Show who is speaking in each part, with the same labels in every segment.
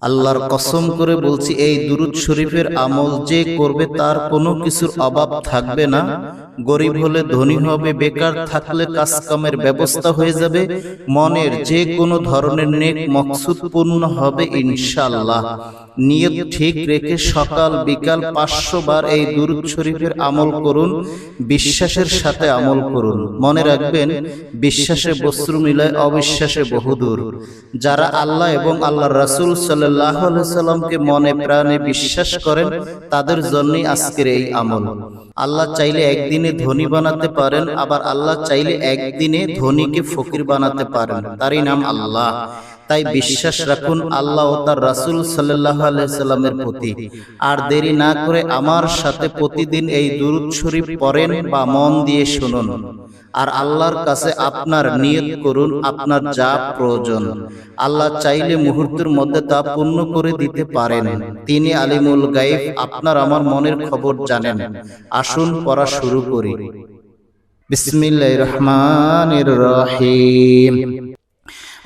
Speaker 1: আল্লাহর কসম করে বলছি, এই দুরূদ শরীফের আমল যে করবে তার কোনো কিছুর অভাব থাকবে না। গরিব হলে ধনী হবে, বেকার থাকলে কাজ কামের ব্যবস্থা হয়ে যাবে, মনের যে কোনো ধরনের নেক মকসুদ পূর্ণ হবে ইনশাআল্লাহ। নিয়ত ঠিক রেখে সকাল বিকাল 500 বার এই দুরূদ শরীফের আমল করুন, বিশ্বাসের সাথে আমল করুন। মনে রাখবেন, বিশ্বাসে বস্ত্র মিলায়, অবিশ্বাসে বহুদূর। যারা আল্লাহ এবং আল্লাহর রাসূল সাল্লাল্লাহু আলাইহি সাল্লামকে মনে প্রাণে বিশ্বাস করেন, তাদের জন্যই আজকের এই আমল। আল্লাহ চাইলে একদিনে ধনী বানাতে পারেন, আবার আল্লাহ চাইলে একদিনে ধনীকে ফকির বানাতে পারেন। তারই নাম আল্লাহ। তাই বিশ্বাস রাখুন আল্লাহ ও তার রাসূল সাল্লাল্লাহু আলাইহি সাল্লামের প্রতি। আর দেরি না করে আমার সাথে প্রতিদিন এই দুরূদ শরীফ পড়েন বা মন দিয়ে শুনুন। আর আল্লাহর কাছে আপনার নিয়ত করুন, আপনার যা প্রয়োজন। আল্লাহ চাইলে মুহূর্তের মধ্যে তা পূর্ণ করে দিতে পারেন। তিনি আলিমুল গায়ব, আপনার আমার মনের খবর জানেন। আসুন পড়া শুরু করি। বিসমিল্লাহির রহমানির রহিম।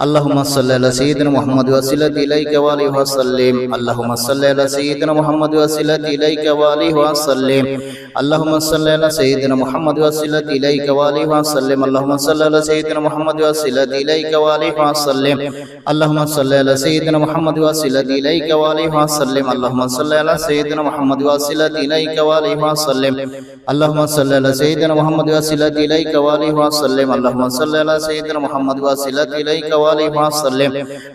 Speaker 1: আল্লাহুম্মা সাল্লি আলা সাইয়্যিদিনা মুহাম্মাদ ওয়া সাল্লাল্লাহু আলাইহি ওয়া আলিহি ওয়া সাল্লাম। আল্লাহুম্মা সাল্লি আলা সাইয়্যিদিনা মুহাম্মাদ ওয়া সাল্লাল্লাহু আলাইহি ওয়া আলিহি ওয়া সাল্লাম। আল্লাহুম্মা সাল্লি আলা সাইয়্যিদিনা মুহাম্মাদ ওয়া সাল্লাল্লাহু আলাইহি ওয়া আলিহি ওয়া সাল্লাম। আল্লাহুম্মা সাল্লি আলা সাইয়্যিদিনা মুহাম্মাদ ওয়া সাল্লাল্লাহু আলাইহি ওয়া আলিহি ওয়া সাল্লাম। আল্লাহুম্মা সাল্লি আলা সাইয়্যিদিনা মুহাম্মাদ ওয়া সাল্লাল্লাহু আলাইহি ওয়া আলিহি ওয়া সাল্লাম। আল্লাহুম্মা সাল্লি আলা সাইয়্যিদিনা মুহাম্মাদ ওয়া সাল্লাল্লাহু আলাইহি ওয়া আলিহি ওয়া সাল্লাম। আল্লাহুম্মা সাল্লি আলা সাইয়্যিদিনা মুহাম্মাদ ওয়া সাল্লাল্লাহু আলাইহি ওয়া আলিহি ওয়া সাল্লাম। আল্লাহুম্মা সাল্লি আলা সাইয়্যিদিনা মুহাম্মাদ ওয়া সাল্লাল্লাহু আলাইহি ওয়া আলিহি ওয়া সাল্লাম।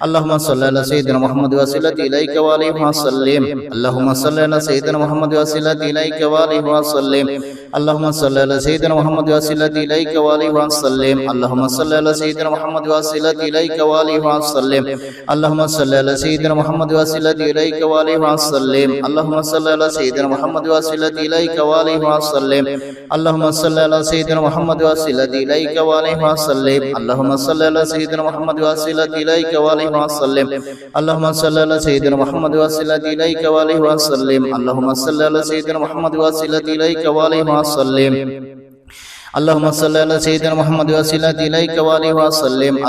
Speaker 1: اللهم صل على سيدنا محمد وسلم إليك وآله وسلم. اللهم صل على سيدنا محمد وسلم إليك وآله وسلم. اللهم صل على سيدنا محمد وسلم إليك وآله وسلم. اللهم صل على سيدنا محمد وسلم إليك وآله وسلم. اللهم صل على سيدنا محمد وسلم إليك وآله وسلم. اللهم صل على سيدنا محمد وسلم إليك وآله وسلم. اللهم صل على سيدنا محمد وسلم إليك وآله وسلم. اللهم صل على سيدنا محمد وسلم إليك وآله وسلم. اللهم صل على سيدنا محمد وسلم إليك وآله وسلم. اللهم صل على سيدنا محمد وسلم إليك وآله وسلم. اللهم صل على سيدنا محمد وسلم إليك وآله وسلم. اللهم صل على سيدنا محمد وسلم إليك وآله وسلم.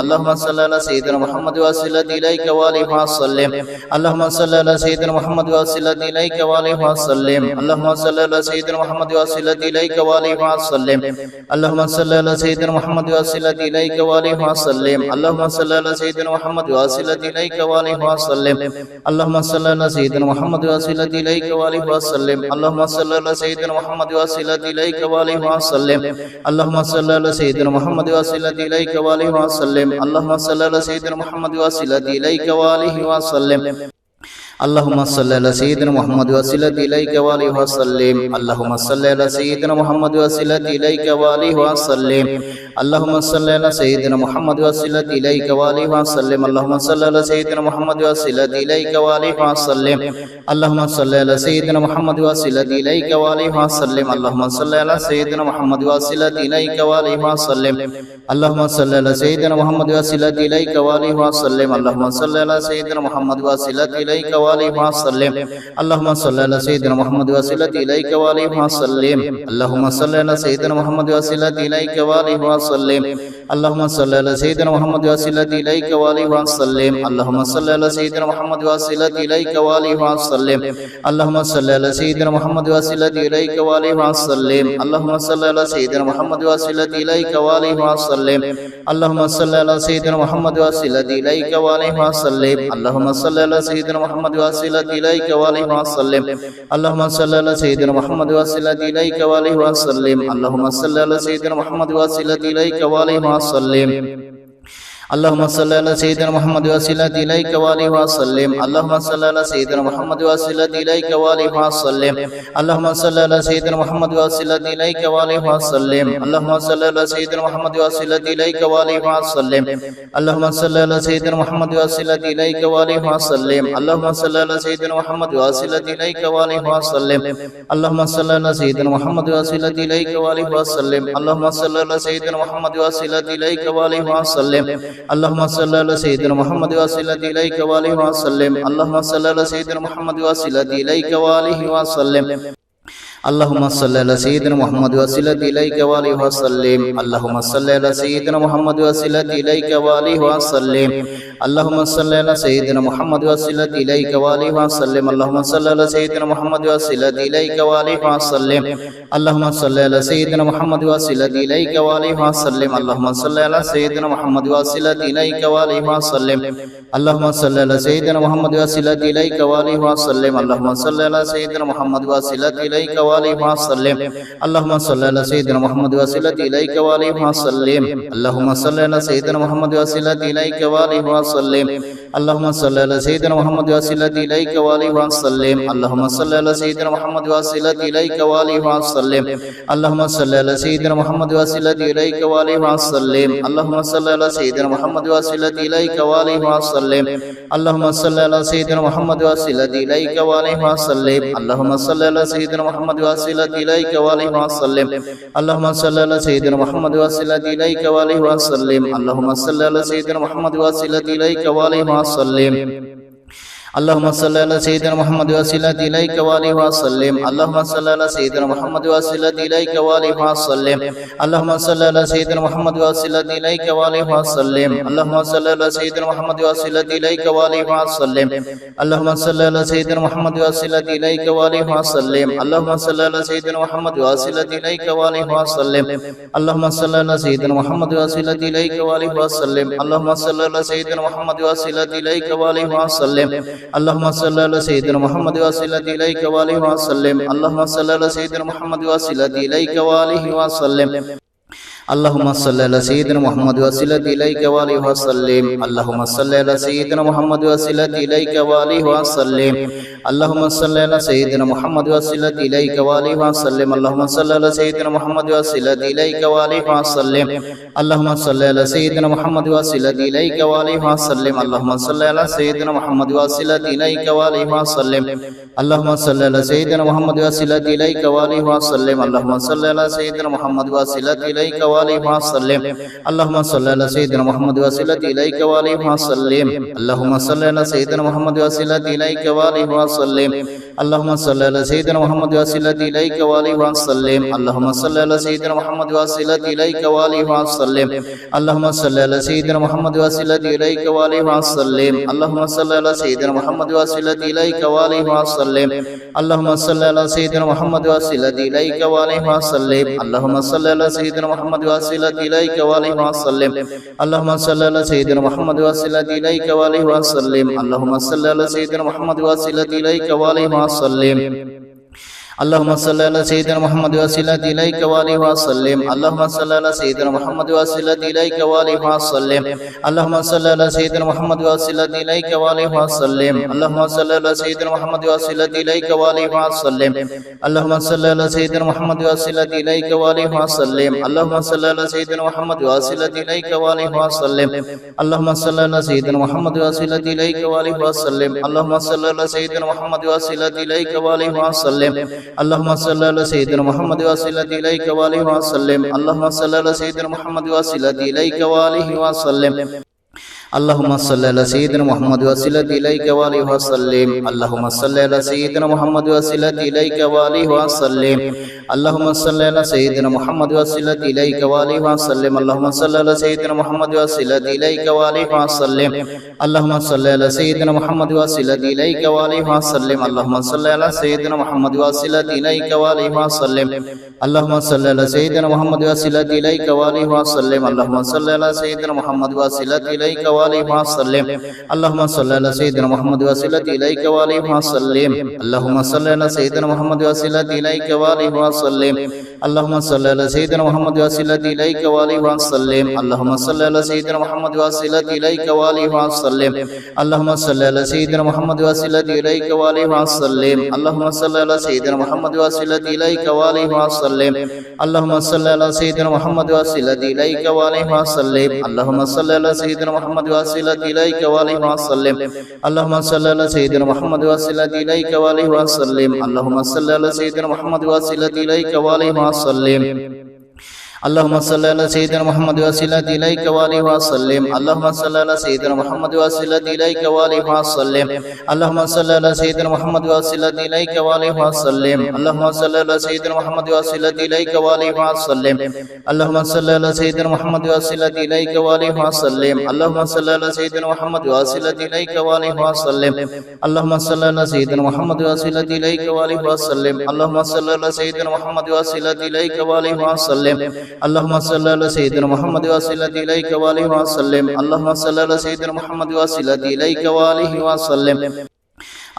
Speaker 1: اللهم صل على سيدنا محمد وسلم إليك وآله وسلم. اللهم صل على سيدنا محمد وسلم إليك وآله وسلم. اللهم صل على سيدنا محمد وسلم إليك وآله وسلم. اللهم صل على سيدنا محمد وسلم إليك وآله وسلم. اللهم صل على سيدنا محمد وسلم إليك وآله وسلم. اللهم صل على سيدنا محمد وسلم إليك وآله وسلم. اللهم صل على سيدنا محمد وسلم إليك وآله وسلم. اللهم صل على سيدنا محمد وسلم إليك وآله وسلم. اللهم صل على سيدنا محمد وسلم إليك وآله وسلم. اللهم صل على سيدنا محمد وسلم إليك وآله وسلم. اللهم صل على سيدنا محمد وسلم إليك وآله وسلم. اللهم صل على سيدنا محمد وسلم إليك وآله وسلم. اللهم صل على سيدنا محمد وسلم إليك وآله وسلم. اللهم صل على سيدنا محمد وسلم إليك وآله وسلم. اللهم صل على سيدنا محمد وسلم إليك وآله وسلم. اللهم صل على سيدنا محمد وسلم إليك وآله وسلم. اللهم صل على سيدنا محمد وسلم إليك وآله وسلم. اللهم صل على سيدنا محمد وسلم إليك وآله وسلم. اللهم صل على سيدنا محمد وسلم إليك وآله وسلم. اللهم صل على سيدنا محمد وسلم إليك وآله وسلم. اللهم صل على سيدنا محمد وسلم إليك وآله وسلم. اللهم صل على سيدنا محمد وسلم إليك وآله وسلم. اللهم صل على سيدنا محمد وسلم إليك وآله وسلم. اللهم صل على سيدنا محمد وسلم إليك وآله وسلم. اللهم صل على سيدنا محمد وسلم إليك وآله وسلم. اللهم صل على سيدنا محمد وسلم إليك وآله وسلم. اللهم صل على سيدنا محمد وسلم إليك وآله وسلم. اللهم صل على سيدنا محمد وسلم إليك وآله وسلم. اللهم صل على سيدنا محمد وسلم إليك وآله وسلم. اللهم صل على سيدنا محمد وسلم إليك وآله وسلم. اللهم صل على سيدنا محمد وسلم إليك وآله وسلم. اللهم صل على سيدنا محمد وسلم إليك وآله وسلم. اللهم صل على سيدنا محمد وسلم إليك وآله وسلم. اللهم صل على سيدنا محمد وسلم إليك وآله وسلم. اللهم صل على سيدنا محمد وسلم إليك وآله وسلم. اللهم صل على سيدنا محمد وسلم إليك وآله وسلم. اللهم صل على سيدنا محمد وسلم إليك وآله وسلم. اللهم صل على سيدنا محمد وسلم إليك وآله وسلم. اللهم صل على سيدنا محمد وسلة إليك وآله وسلم اللهم صل على سيدنا محمد وسلة إليك وآله وسلم اللهم صل على سيدنا محمد وسلة إليك وآله وسلم اللهم صل على سيدنا محمد وسلة إليك وآله وسلم اللهم صل على سيدنا محمد وسلة إليك وآله وسلم اللهم صل على سيدنا محمد وسلة إليك وآله وسلم اللهم صل على سيدنا محمد وسلة إليك وآله وسلم اللهم صل على سيدنا محمد وسلة إليك وآله وسلم اللهم صل على سيدنا محمد وسلة إليك وآله وسلم اللهم صل على سيدنا محمد وسلة إليك وآله وسلم اللهم صل على سيدنا محمد وسلة إليك وآله وسلم اللهم صل على سيدنا محمد وسلة إليك وآله وسلم اللهم صل على سيدنا محمد وسلة إليك وآله وسلم اللهم صل على سيدنا محمد وسلة إليك وآله وسلم اللهم صل على سيدنا محمد وسلة إليك وآله وسلم اللهم صل على سيدنا محمد وسلة إليك وآله وسلم اللهم صل على سيدنا محمد وسلة إليك وآله وسلم اللهم صل على سيدنا محمد وسلة إليك وآله وسلم اللهم صل على سيدنا محمد وسلة إليك وآله وسلم اللهم صل على سيدنا محمد وسلة إليك وآله وسلم اللهم صل على سيدنا محمد وسلة إليك وآله وسلم اللهم صل على سيدنا محمد وسلة إليك وآله وسلم اللهم صل على سيدنا محمد وسلة إليك وآله وسلم اللهم صل على سيدنا محمد وسلة إليك وآله وسلم اللهم صل على سيدنا محمد وسلة إليك وآله وسلم اللهم صل على سيدنا محمد وسلة إليك وآله وسلم اللهم صل على سيدنا محمد وسلة إليك وآله وسلم اللهم صل على سيدنا محمد وسلة إليك وآله وسلم اللهم صل على سيدنا محمد وسلة إليك وآله وسلم اللهم صل على سيدنا محمد وسلة إليك وآله وسلم اللهم صل على سيدنا محمد وسلة إليك وآله وسلم اللهم صل على سيدنا محمد وسلة إليك وآله وسلم اللهم صل على سيدنا محمد وسلة إليك وآله وسلم اللهم صل على سيدنا محمد وسلة إليك وآله وسلم اللهم صل على سيدنا محمد وسلة إليك وآله وسلم اللهم صل على سيدنا محمد وسلة إليك وآله وسلم اللهم صل على سيدنا محمد وسلة إليك وآله وسلم اللهم صل على سيدنا محمد وسلة إليك وآله وسلم اللهم صل على سيدنا محمد وسلة إليك وآله وسلم اللهم صل على سيدنا محمد وسلة إليك وآله وسلم اللهم صل على سيدنا محمد وسلة إليك وآله وسلم اللهم صل على سيدنا محمد وسلة إليك وآله وسلم اللهم صل على سيدنا محمد وسلة إليك وآله وسلم اللهم صل على سيدنا محمد وسلة إليك وآله وسلم اللهم صل على سيدنا محمد وسلة إليك وآله وسلم اللهم صل على سيدنا محمد وسلة إليك وآله وسلم اللهم صل على سيدنا محمد وسلة إليك وآله وسلم اللهم صل على سيدنا محمد وسلة إليك وآله وسلم اللهم صل على سيدنا محمد وسلة إليك وآله وسلم اللهم صل على سيدنا محمد وسلة إليك وآله وسلم اللهم صل على سيدنا محمد وسلة إليك وآله وسلم اللهم صل على سيدنا محمد وسلة إليك وآله وسلم اللهم صل على سيدنا محمد وسلة إليك وآله وسلم اللهم صل على سيدنا محمد وسلة إليك وآله وسلم اللهم صل على سيدنا محمد وسلة إليك وآله وسلم اللهم صل على سيدنا محمد وسلة إليك وآله وسلم اللهم صل على سيدنا محمد وسلة إليك وآله وسلم اللهم صل على سيدنا محمد وسلة إليك وآله وسلم اللهم صل على سيدنا محمد وسلة إليك وآله وسلم اللهم صل على سيدنا محمد وسلة إليك وآله وسلم اللهم صل على سيدنا محمد وسلة إليك وآله وسلم اللهم صل على سيدنا محمد وسلة إليك وآله وسلم اللهم صل على سيدنا محمد وسلة إليك وآله وسلم اللهم صل على سيدنا محمد وسلة إليك وآله وسلم اللهم صل على سيدنا محمد وسلة إليك وآله وسلم اللهم صل على سيدنا محمد وسلة إليك وآله وسلم اللهم صل على سيدنا محمد وسلة إليك وآله وسلم اللهم صل على سيدنا محمد وسلة إليك وآله وسلم اللهم صل على سيدنا محمد وسلة إليك وآله وسلم اللهم صل على سيدنا محمد وسلة إليك وآله وسلم اللهم صل على سيدنا محمد وسلة إليك وآله وسلم اللهم صل على سيدنا محمد وسلة إليك وآله وسلم اللهم صل على سيدنا محمد وسلة إليك وآله وسلم اللهم صل على سيدنا محمد وسلة إليك وآله وسلم اللهم صل على سيدنا محمد وسلة إليك وآله وسلم اللهم صل على سيدنا محمد وسلة إليك وآله وسلم اللهم صل على سيدنا محمد وسلة إليك وآله وسلم اللهم صل على سيدنا محمد وسلة إليك وآله وسلم اللهم صل على سيدنا محمد وسلة إليك وآله وسلم اللهم صل على سيدنا محمد وسلة إليك وآله وسلم اللهم صل على سيدنا محمد وسلة إليك وآله وسلم اللهم صل على سيدنا محمد وسلة إليك وآله وسلم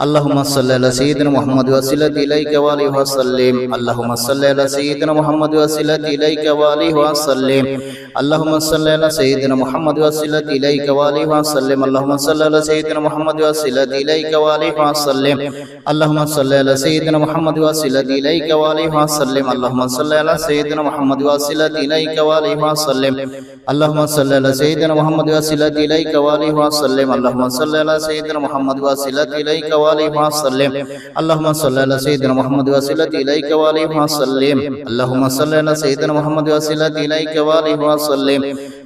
Speaker 1: اللهم صل على سيدنا محمد وسلة إليك وآله وسلم اللهم صل على سيدنا محمد وسلة إليك وآله وسلم اللهم صل على سيدنا محمد وسلة إليك وآله وسلم اللهم صل على سيدنا محمد وسلة إليك وآله وسلم اللهم صل على سيدنا محمد وسلة إليك وآله وسلم اللهم صل على سيدنا محمد وسلة إليك وآله وسلم اللهم صل على سيدنا محمد وسلة إليك وآله وسلم اللهم صل على سيدنا محمد وسلة إليك وآله وسلم اللهم صل على سيدنا محمد وسلة إليك وآله وسلم اللهم صل على سيدنا محمد وسلة إليك وآله وسلم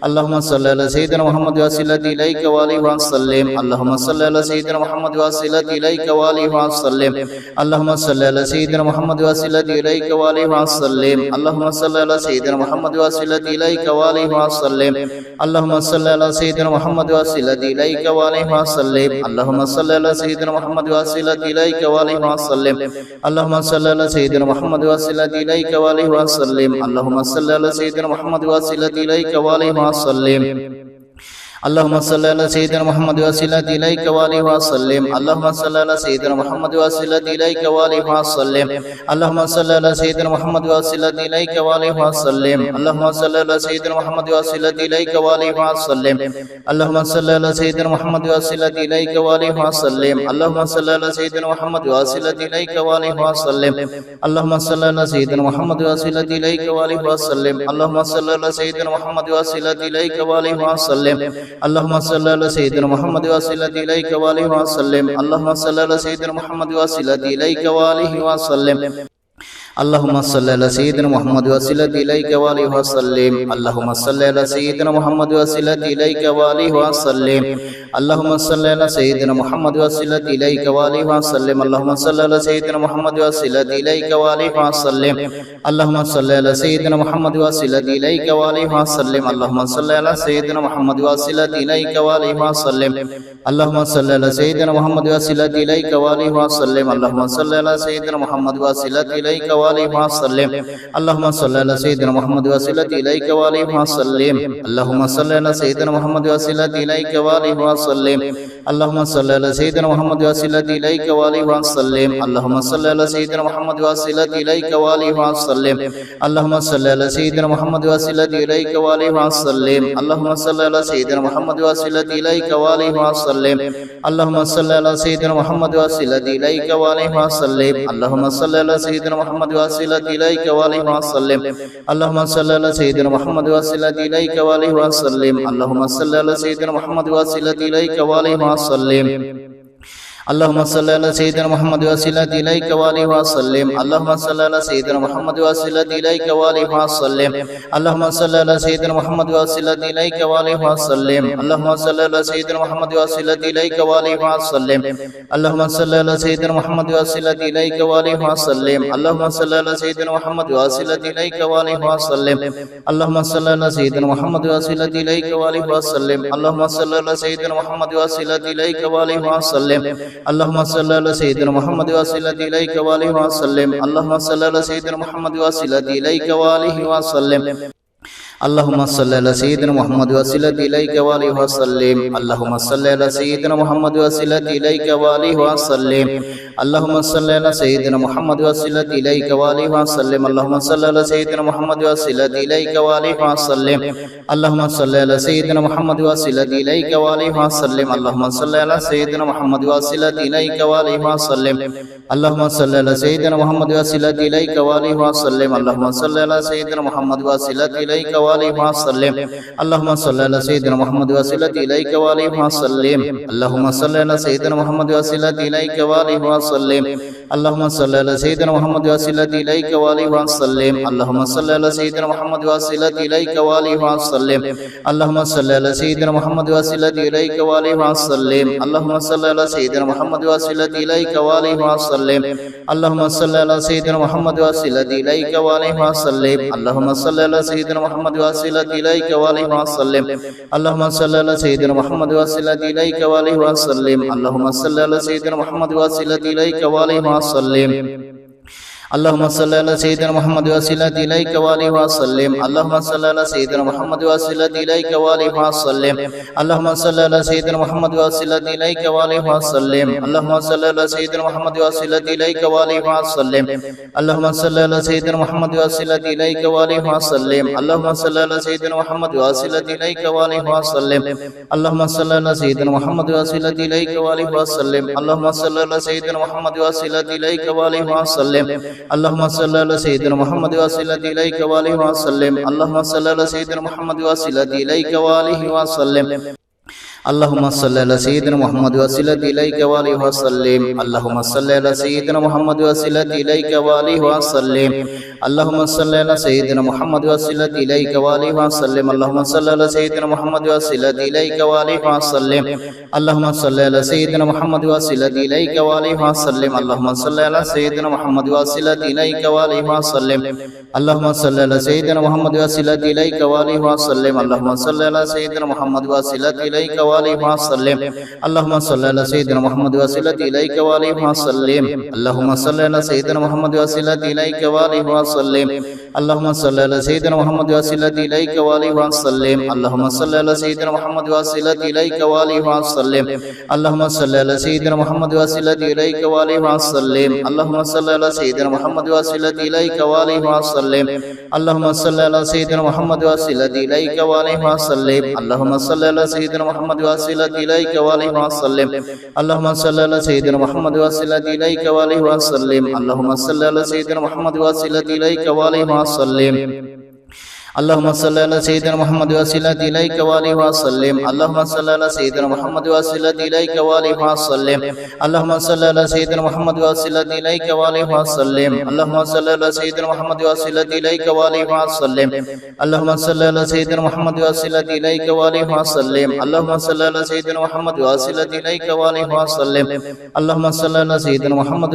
Speaker 1: اللهم صل على سيدنا محمد وسلة إليك وآله وسلم اللهم صل على سيدنا محمد وسلة إليك وآله وسلم اللهم صل على سيدنا محمد وسلة إليك وآله وسلم اللهم صل على سيدنا محمد وسلة إليك وآله وسلم اللهم صل على سيدنا محمد وسلة إليك وآله وسلم اللهم صل على سيدنا محمد وسلة إليك وآله وسلم اللهم صل على سيدنا محمد وسلة إليك وآله وسلم اللهم صل على سيدنا محمد وسلة إليك وآله وسلم اللهم صل على سيدنا محمد وسلة إليك وآله وسلم اللهم صل على سيدنا محمد وسلة إليك وآله وسلم اللهم صل على سيدنا محمد وسلة إليك وآله وسلم اللهم صل على سيدنا محمد وسلة إليك وآله وسلم اللهم صل على سيدنا محمد وسلة إليك وآله وسلم اللهم صل على سيدنا محمد وسلة إليك وآله وسلم اللهم صل على سيدنا محمد وسلة إليك وآله وسلم اللهم صل على سيدنا محمد وسلة إليك وآله وسلم اللهم صل على سيدنا محمد وسلة إليك وآله وسلم اللهم صل على سيدنا محمد وسلة إليك وآله وسلم اللهم صل على سيدنا محمد وسلة إليك وآله وسلم اللهم صل على سيدنا محمد وسلة إليك وآله وسلم اللهم صل على سيدنا محمد وسلة إليك وآله وسلم اللهم صل على سيدنا محمد وسلة إليك وآله وسلم اللهم صل على سيدنا محمد وسلة إليك وآله وسلم اللهم صل على سيدنا محمد وسلة إليك وآله وسلم اللهم صل على سيدنا محمد وسلة إليك وآله وسلم اللهم صل على سيدنا محمد وسلة إليك وآله وسلم اللهم صل على سيدنا محمد وسلة إليك وآله وسلم اللهم صل على سيدنا محمد وسلة إليك وآله وسلم اللهم صل على سيدنا محمد وسلة إليك وآله وسلم اللهم صل على سيدنا محمد وسلة إليك وآله وسلم اللهم صل على سيدنا محمد وسلة إليك وآله وسلم اللهم صل على سيدنا محمد وسلة إليك وآله وسلم اللهم صل على سيدنا محمد وسلة إليك وآله وسلم اللهم صل على سيدنا محمد وسلة إليك وآله وسلم اللهم صل على سيدنا محمد وسلة إليك وآله وسلم اللهم صل على سيدنا محمد وسلة إليك وآله وسلم اللهم صل على سيدنا محمد وسلة إليك وآله وسلم اللهم صل على سيدنا محمد وسلة إليك وآله وسلم اللهم صل على سيدنا محمد وسلة إليك وآله وسلم اللهم صل على سيدنا محمد وسلة إليك وآله وسلم اللهم صل على سيدنا محمد وسلة إليك وآله وسلم اللهم صل على سيدنا محمد وسلة إليك وآله وسلم اللهم صل على سيدنا محمد وسلة إليك وآله وسلم اللهم صل على سيدنا محمد وسلة إليك وآله وسلم اللهم صل على سيدنا محمد وسلة إليك وآله وسلم اللهم صل على سيدنا محمد وسلة إليك وآله وسلم اللهم صل على سيدنا محمد وسلة إليك وآله وسلم اللهم صل على سيدنا محمد وسلة إليك وآله وسلم اللهم صل على سيدنا محمد وسلة إليك وآله وسلم اللهم صل على سيدنا محمد وسلة إليك وآله وسلم اللهم صل على سيدنا محمد وسلة إليك وآله وسلم اللهم صل على سيدنا محمد وسلة إليك وآله وسلم اللهم صل على سيدنا محمد وسلة إليك وآله وسلم اللهم صل على سيدنا محمد وسلة إليك وآله وسلم اللهم صل على سيدنا محمد وسيلة إليك وآله وسلم اللهم صل على سيدنا محمد وسيلة إليك وآله وسلم اللهم صل على سيدنا محمد وسيلة إليك وآله وسلم اللهم صل على سيدنا محمد وسيلة إليك وآله وسلم اللهم صل على سيدنا محمد وسيلة إليك وآله وسلم اللهم صل على سيدنا محمد وسيلة إليك وآله وسلم اللهم صل على سيدنا محمد وسيلة إليك وآله وسلم اللهم صل على سيدنا محمد وسيلة إليك وآله وسلم اللهم صل على سيدنا محمد وسيلة إليك وآله وسلم اللهم صل على سيدنا محمد وسيلة إليك وآله وسلم اللهم صل على سيدنا محمد وسيلة إليك وآله وسلم اللهم صل على سيدنا محمد وسيلة إليك وآله وسلم اللهم صل على سيدنا محمد وسيلة إليك وآله وسلم اللهم صل على سيدنا محمد وسيلة إليك وآله وسلم اللهم صل على سيدنا محمد وسيلة إليك وآله وسلم اللهم صل على سيدنا محمد وسيلة إليك وآله وسلم اللهم صل على سيدنا محمد وسيلة إليك وآله وسلم اللهم صل على سيدنا محمد وسيلة إليك وآله وسلم اللهم صل على سيدنا محمد وسيلة إليك وآله وسلم اللهم صل على سيدنا محمد وسيلة إليك وآله وسلم اللهم صل على سيدنا محمد وسيلة إليك وآله وسلم اللهم صل على سيدنا محمد وسيلة إليك وآله وسلم اللهم صل على سيدنا محمد وسيلة إليك وآله وسلم اللهم صل على سيدنا محمد وسيلة إليك وآله وسلم اللهم صل على سيدنا محمد وسيلة إليك وآله وسلم اللهم صل على سيدنا محمد وسيلة إليك وآله وسلم اللهم صل على سيدنا محمد وسيلة إليك وآله وسلم اللهم صل على سيدنا محمد وسيلة إليك وآله وسلم اللهم صل على سيدنا محمد وسيلة إليك وآله وسلم اللهم صل على سيدنا محمد وسيلة إليك وآله وسلم اللهم صل على سيدنا محمد وسيلة إليك وآله وسلم اللهم صل على سيدنا محمد وسيلة إليك وآله وسلم اللهم صل على سيدنا محمد وسيلة إليك وآله وسلم اللهم صل على سيدنا محمد وسيلة إليك وآله وسلم اللهم صل على سيدنا محمد وسيلة إليك وآله وسلم اللهم صل على سيدنا محمد وسيلة إليك وآله وسلم اللهم صل على سيدنا محمد وسيلة إليك وآله وسلم اللهم صل على سيدنا محمد وسيلة إليك وآله وسلم اللهم صل على سيدنا محمد وسيلة إليك وآله وسلم اللهم صل على سيدنا محمد وسيلة إليك وآله وسلم اللهم صل على سيدنا محمد وسيلة إليك وآله وسلم اللهم صل على سيدنا محمد وسيلة إليك وآله وسلم اللهم صل على سيدنا محمد وسيلة إليك وآله وسلم اللهم صل على سيدنا محمد وسيلة إليك وآله وسلم اللهم صل على سيدنا محمد وسيلة إليك وآله وسلم اللهم صل على سيدنا محمد وسيلة إليك وآله وسلم اللهم صل على سيدنا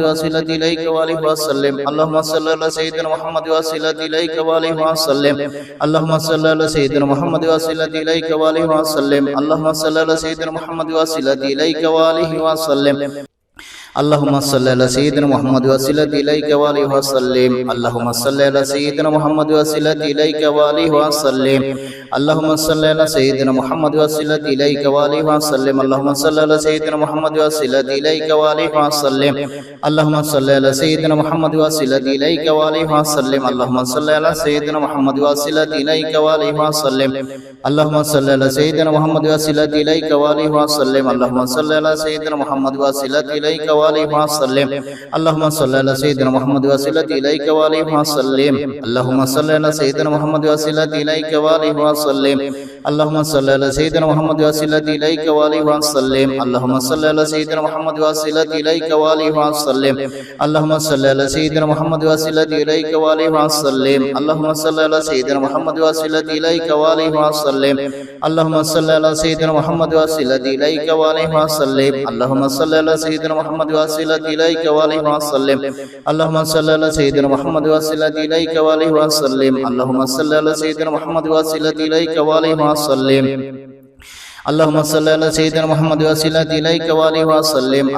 Speaker 1: محمد وسيلة إليك وآله وسلم اللهم صل على سيدنا محمد وسيلة إليك وآله وسلم اللهم صل على سيدنا محمد وسيلة إليك وآله وسلم اللهم صل على سيدنا محمد وسيلة إليك وآله وسلم اللهم صل على سيدنا محمد وسيلة إليك وآله وسلم اللهم صل على سيدنا محمد وسيلة إليك وآله وسلم اللهم صل على سيدنا محمد وسيلة إليك وآله وسلم اللهم صل على سيدنا محمد وسيلة إليك وآله وسلم اللهم صل على سيدنا محمد وسيلة إليك وآله وسلم اللهم صل على سيدنا محمد وسيلة إليك وآله وسلم اللهم صل على سيدنا محمد وسيلة إليك وآله وسلم اللهم صل على سيدنا محمد وسيلة إليك وآله وسلم اللهم صل على سيدنا محمد وسيلة إليك وآله وسلم اللهم صل على سيدنا محمد وسيلة إليك وآله وسلم اللهم صل على سيدنا محمد وسيلة إليك وآله وسلم اللهم صل على سيدنا محمد وسيلة إليك وآله وسلم اللهم صل على سيدنا محمد وسيلة إليك وآله وسلم اللهم صل على سيدنا محمد وسيلة إليك وآله وسلم اللهم صل على سيدنا محمد وسيلة إليك وآله وسلم اللهم صل على سيدنا محمد وسيلة إليك وآله وسلم اللهم صل على سيدنا محمد وسيلة إليك وآله وسلم اللهم صل على سيدنا محمد وسيلة إليك وآله وسلم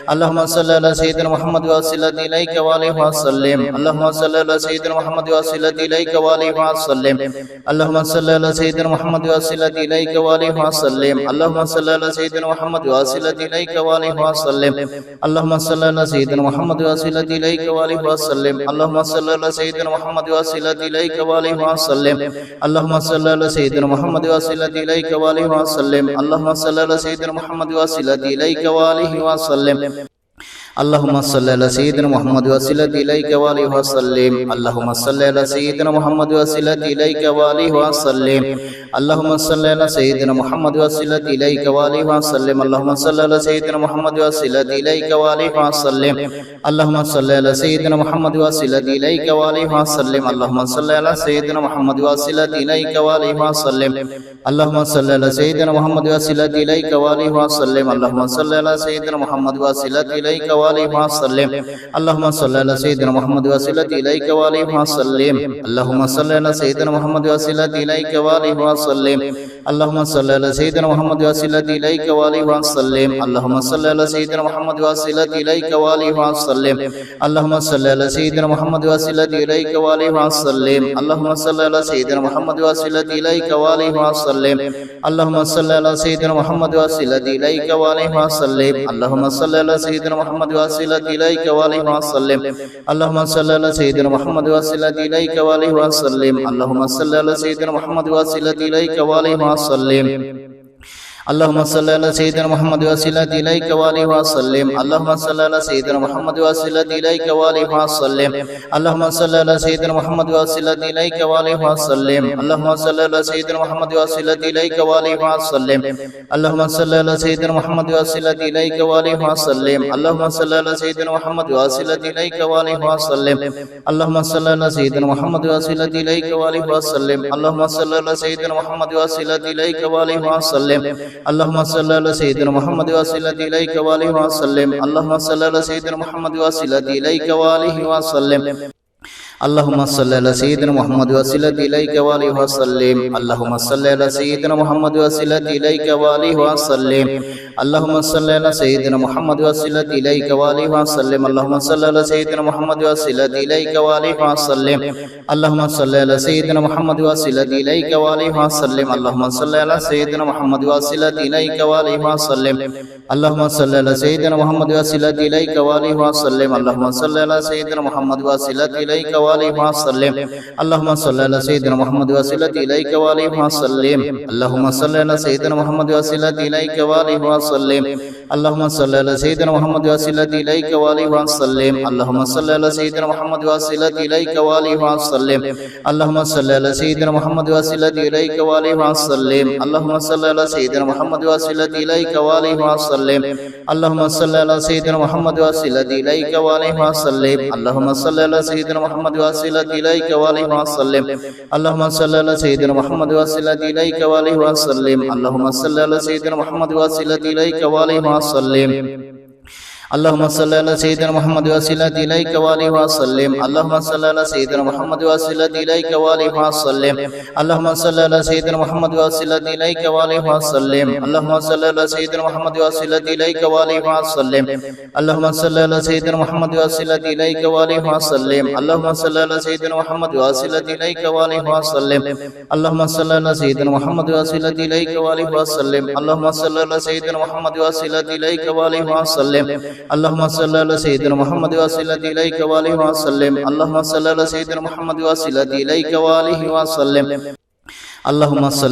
Speaker 1: اللهم صل على سيدنا محمد وسيلة إليك وآله وسلم اللهم صل على سيدنا محمد وسيلة إليك وآله وسلم اللهم صل على سيدنا محمد وسيلة إليك وآله وسلم اللهم صل على سيدنا محمد وسيلة إليك وآله وسلم اللهم صل على سيدنا محمد وسيلة إليك وآله وسلم اللهم صل على سيدنا محمد وسيلة إليك وآله وسلم اللهم صل على سيدنا محمد وسيلة إليك وآله وسلم اللهم صل على سيدنا محمد وسيلة إليك وآله وسلم اللهم صل على سيدنا محمد وسلة إليك وآله وسلم اللهم صل على سيدنا محمد وسلة إليك وآله وسلم اللهم صل على سيدنا محمد وسلة إليك وآله وسلم اللهم صل على سيدنا محمد وسلة إليك وآله وسلم اللهم صل على سيدنا محمد وسلة إليك وآله وسلم اللهم صل على سيدنا محمد وسلة إليك وآله وسلم اللهم صل على سيدنا محمد وسلة إليك وآله وسلم اللهم صل على سيدنا محمد وسلة إليك وآله وسلم اللهم صل على سيدنا محمد وسلة إليك وآله وسلم اللهم صل على سيدنا محمد وسلة إليك وآله وسلم اللهم صل على سيدنا محمد وسلة إليك وآله وسلم اللهم صل على سيدنا محمد وسلة إليك وآله وسلم اللهم صل على سيدنا محمد وسلة إليك وآله وسلم اللهم صل على سيدنا محمد وسلة إليك وآله وسلم اللهم صل على سيدنا محمد وسلة إليك وآله وسلم اللهم صل على سيدنا محمد وسلة إليك وآله وسلم اللهم صل على سيدنا محمد وسلة إليك وآله وسلم اللهم صل على سيدنا محمد وسلة إليك وآله وسلم اللهم صل على سيدنا محمد وسلة إليك وآله وسلم اللهم صل على سيدنا محمد وسلة إليك وآله وسلم اللهم صل على سيدنا محمد وسلة إليك وآله وسلم اللهم صل على سيدنا محمد وسلة إليك وآله وسلم اللهم صل على سيدنا محمد وسلة إليك وآله وسلم اللهم صل على سيدنا محمد وسلة إليك وآله وسلم اللهم صل على سيدنا محمد وسلة إليك وآله وسلم اللهم صل على سيدنا محمد وسلة إليك وآله وسلم اللهم صل على سيدنا محمد وسلة إليك وآله وسلم اللهم صل على سيدنا محمد وسلة إليك وآله وسلم اللهم صل على سيدنا محمد وسلة إليك وآله وسلم اللهم صل على سيدنا محمد وسلة إليك وآله وسلم اللهم صل على سيدنا محمد وسلة إليك وآله وسلم اللهم صل على سيدنا محمد وسلة إليك وآله وسلم اللهم صل على سيدنا محمد وسلة إليك وآله وسلم اللهم صل على سيدنا محمد وسلة إليك وآله وسلم اللهم صل على سيدنا محمد وسلة إليك وآله وسلم اللهم صل على سيدنا محمد وسلة إليك وآله وسلم اللهم صل على سيدنا محمد وسلة إليك وآله وسلم اللهم صل على سيدنا محمد وسلة إليك وآله وسلم اللهم صل على سيدنا محمد وسلة إليك وآله وسلم اللهم صل على سيدنا محمد وسلة إليك وآله وسلم اللهم صل على سيدنا محمد وسلة إليك وآله وسلم اللهم صل على سيدنا محمد وسلة إليك وآله وسلم اللهم صل على سيدنا محمد وسلة إليك وآله وسلم اللهم صل على سيدنا محمد وسلة إليك وآله وسلم اللهم صل على سيدنا محمد وسلة إليك وآله وسلم اللهم صل على سيدنا محمد وسلة إليك وآله وسلم اللهم صل على سيدنا محمد وسلة إليك وآله وسلم اللهم صل على سيدنا محمد وسلة إليك وآله وسلم اللهم صل على سيدنا محمد وسلة إليك وآله وسلم اللهم صل على سيدنا محمد وسلة إليك وآله وسلم اللهم صل على سيدنا محمد وسلة إليك وآله وسلم اللهم صل على سيدنا محمد وسلة إليك وآله وسلم اللهم صل على سيدنا محمد وسلة إليك وآله وسلم اللهم صل على سيدنا محمد وسلة إليك وآله وسلم اللهم صل على سيدنا محمد وسلة إليك وآله وسلم اللهم صل على سيدنا محمد وسلة إليك وآله وسلم اللهم صل على سيدنا محمد وسلة إليك وآله وسلم اللهم صل على سيدنا محمد وسلة إليك وآله وسلم اللهم صل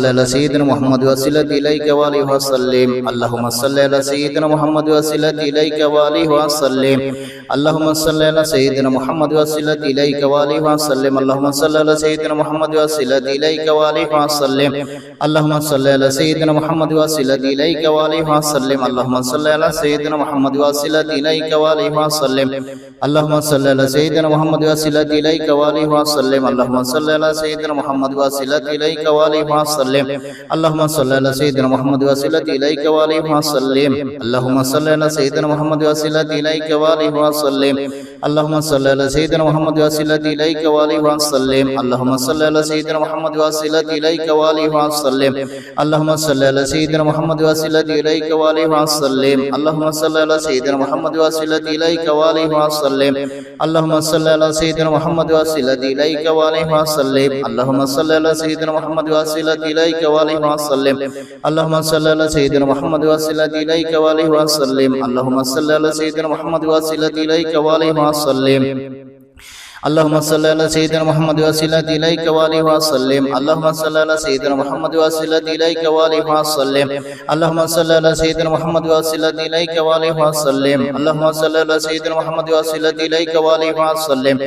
Speaker 1: على سيدنا محمد وسلة إليك وآله وسلم اللهم صل على سيدنا محمد وسلة إليك وآله وسلم اللهم صل على سيدنا محمد وسلة إليك وآله وسلم اللهم صل على سيدنا محمد وسلة إليك وآله وسلم اللهم صل على سيدنا محمد وسلة إليك وآله وسلم اللهم صل على سيدنا محمد وسلة إليك وآله وسلم اللهم صل على سيدنا محمد وسلة إليك وآله وسلم اللهم صل على سيدنا محمد وسلة إليك وآله وسلم اللهم صل على سيدنا محمد وسلة إليك وآله وسلم اللهم صل على سيدنا محمد وسلة إليك وآله وسلم اللهم صل على سيدنا محمد وسلة إليك وآله وسلم اللهم صل على سيدنا محمد وسلة إليك وآله وسلم اللهم صل على سيدنا محمد وسلة إليك وآله وسلم اللهم صل على سيدنا محمد وسلة إليك وآله وسلم اللهم صل على سيدنا محمد وسلة إليك وآله وسلم اللهم صل على سيدنا محمد وسلة إليك وآله وسلم اللهم صل على سيدنا محمد وسيلة إليك وآله وسلم اللهم صل على سيدنا محمد وسيلة إليك وآله وسلم اللهم صل على سيدنا محمد وسيلة إليك وآله وسلم اللهم صل على سيدنا محمد وسيلة إليك وآله وسلم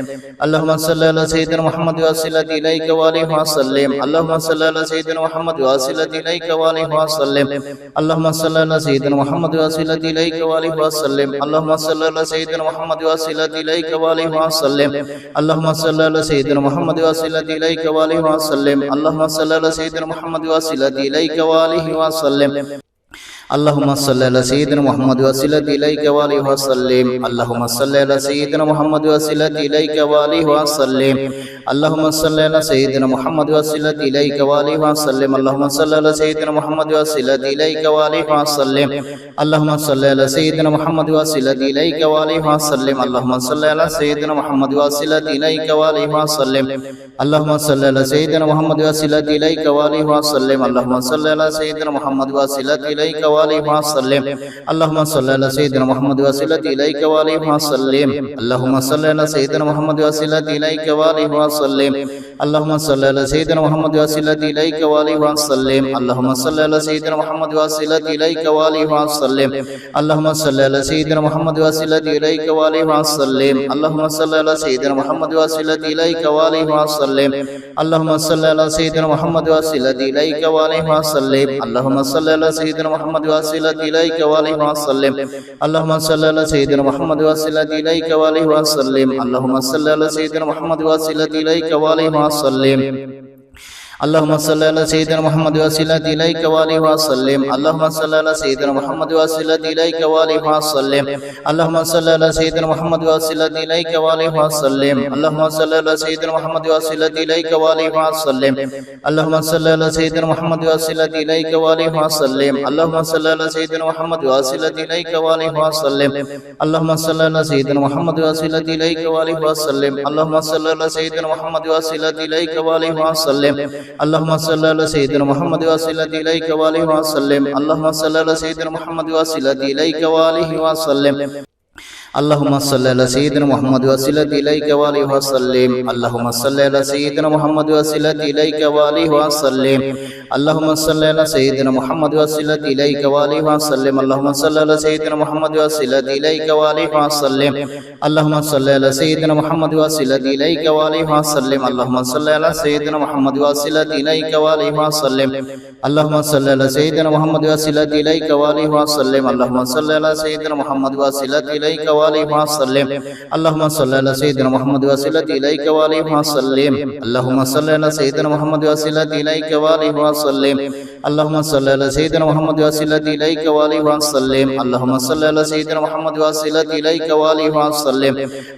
Speaker 1: اللهم صل على سيدنا محمد وسيلة إليك وآله وسلم اللهم صل على سيدنا محمد وسيلة إليك وآله وسلم اللهم صل على سيدنا محمد وسيلة إليك وآله وسلم اللهم صل على سيدنا محمد وسيلة إليك وآله وسلم اللهم صل على سيدنا محمد وسيلة إليك وآله وسلم اللهم صل على سيدنا محمد وسيلة إليك وآله وسلم اللهم صل على سيدنا محمد وسيلة إليك وآله وسلم اللهم صل على سيدنا محمد وسيلة إليك وآله وسلم اللهم صل على سيدنا محمد وسيلة إليك وآله وسلم اللهم صل على سيدنا محمد وسيلة إليك وآله وسلم اللهم صل على سيدنا محمد وسيلة إليك وآله وسلم اللهم صل على سيدنا محمد وسيلة إليك وآله وسلم اللهم صل على سيدنا محمد وسيلة إليك وآله وسلم اللهم صل على سيدنا محمد وسيلة إليك وآله وسلم اللهم صل على سيدنا محمد وسيلة إليك وآله وسلم اللهم صل على سيدنا محمد وسيلة إليك وآله وسلم اللهم صل على سيدنا محمد وسيلة إليك وآله وسلم اللهم صل على سيدنا محمد وسيلة إليك وآله وسلم اللهم صل على سيدنا محمد وسيلة إليك وآله وسلم اللهم صل على سيدنا محمد وسيلة إليك وآله وسلم اللهم صل على سيدنا محمد وسيلة إليك وآله وسلم اللهم صل على سيدنا محمد وسيلة إليك وآله وسلم اللهم صل على سيدنا محمد وسيلة إليك وآله وسلم اللهم صل على سيدنا محمد وسيلة إليك وآله وسلم اللهم صل على سيدنا محمد وسيلة إليك وآله وسلم اللهم صل على سيدنا محمد وسيلة إليك وآله وسلم اللهم صل على سيدنا محمد وسيلة إليك وآله وسلم اللهم صل على سيدنا محمد وسيلة إليك وآله وسلم اللهم صل على سيدنا محمد وسيلة إليك وآله وسلم اللهم صل على سيدنا محمد وسيلة إليك وآله وسلم اللهم صل على سيدنا محمد وسيلة إليك وآله وسلم اللهم صل على سيدنا محمد وسيلة إليك وآله وسلم اللهم صل على سيدنا محمد وسيلة إليك وآله وسلم اللهم صل على سيدنا محمد وسيلة إليك وآله وسلم اللهم صل على سيدنا محمد وسيلة إليك وآله وسلم اللهم صل على سيدنا محمد وسيلة إليك وآله وسلم اللهم صل على سيدنا محمد وسيلة إليك وآله وسلم اللهم صل على سيدنا محمد وسيلة إليك وآله وسلم اللهم صل على سيدنا محمد وسيلة إليك وآله وسلم اللهم صل على سيدنا محمد وسيلة إليك وآله وسلم اللهم صل على سيدنا محمد وسيلة إليك وآله وسلم اللهم صل على سيدنا محمد وسيلة إليك وآله وسلم اللهم صل على سيدنا محمد وسيلة إليك وآله وسلم اللهم صل على سيدنا محمد وسيلة إليك وآله وسلم اللهم صل على سيدنا محمد وسيلة إليك وآله وسلم اللهم صل على سيدنا محمد وسيلة إليك وآله وسلم اللهم صل على سيدنا محمد وسيلة إليك وآله وسلم اللهم صل على سيدنا محمد وسيلة إليك وآله وسلم اللهم صل على سيدنا محمد وسيلة إليك وآله وسلم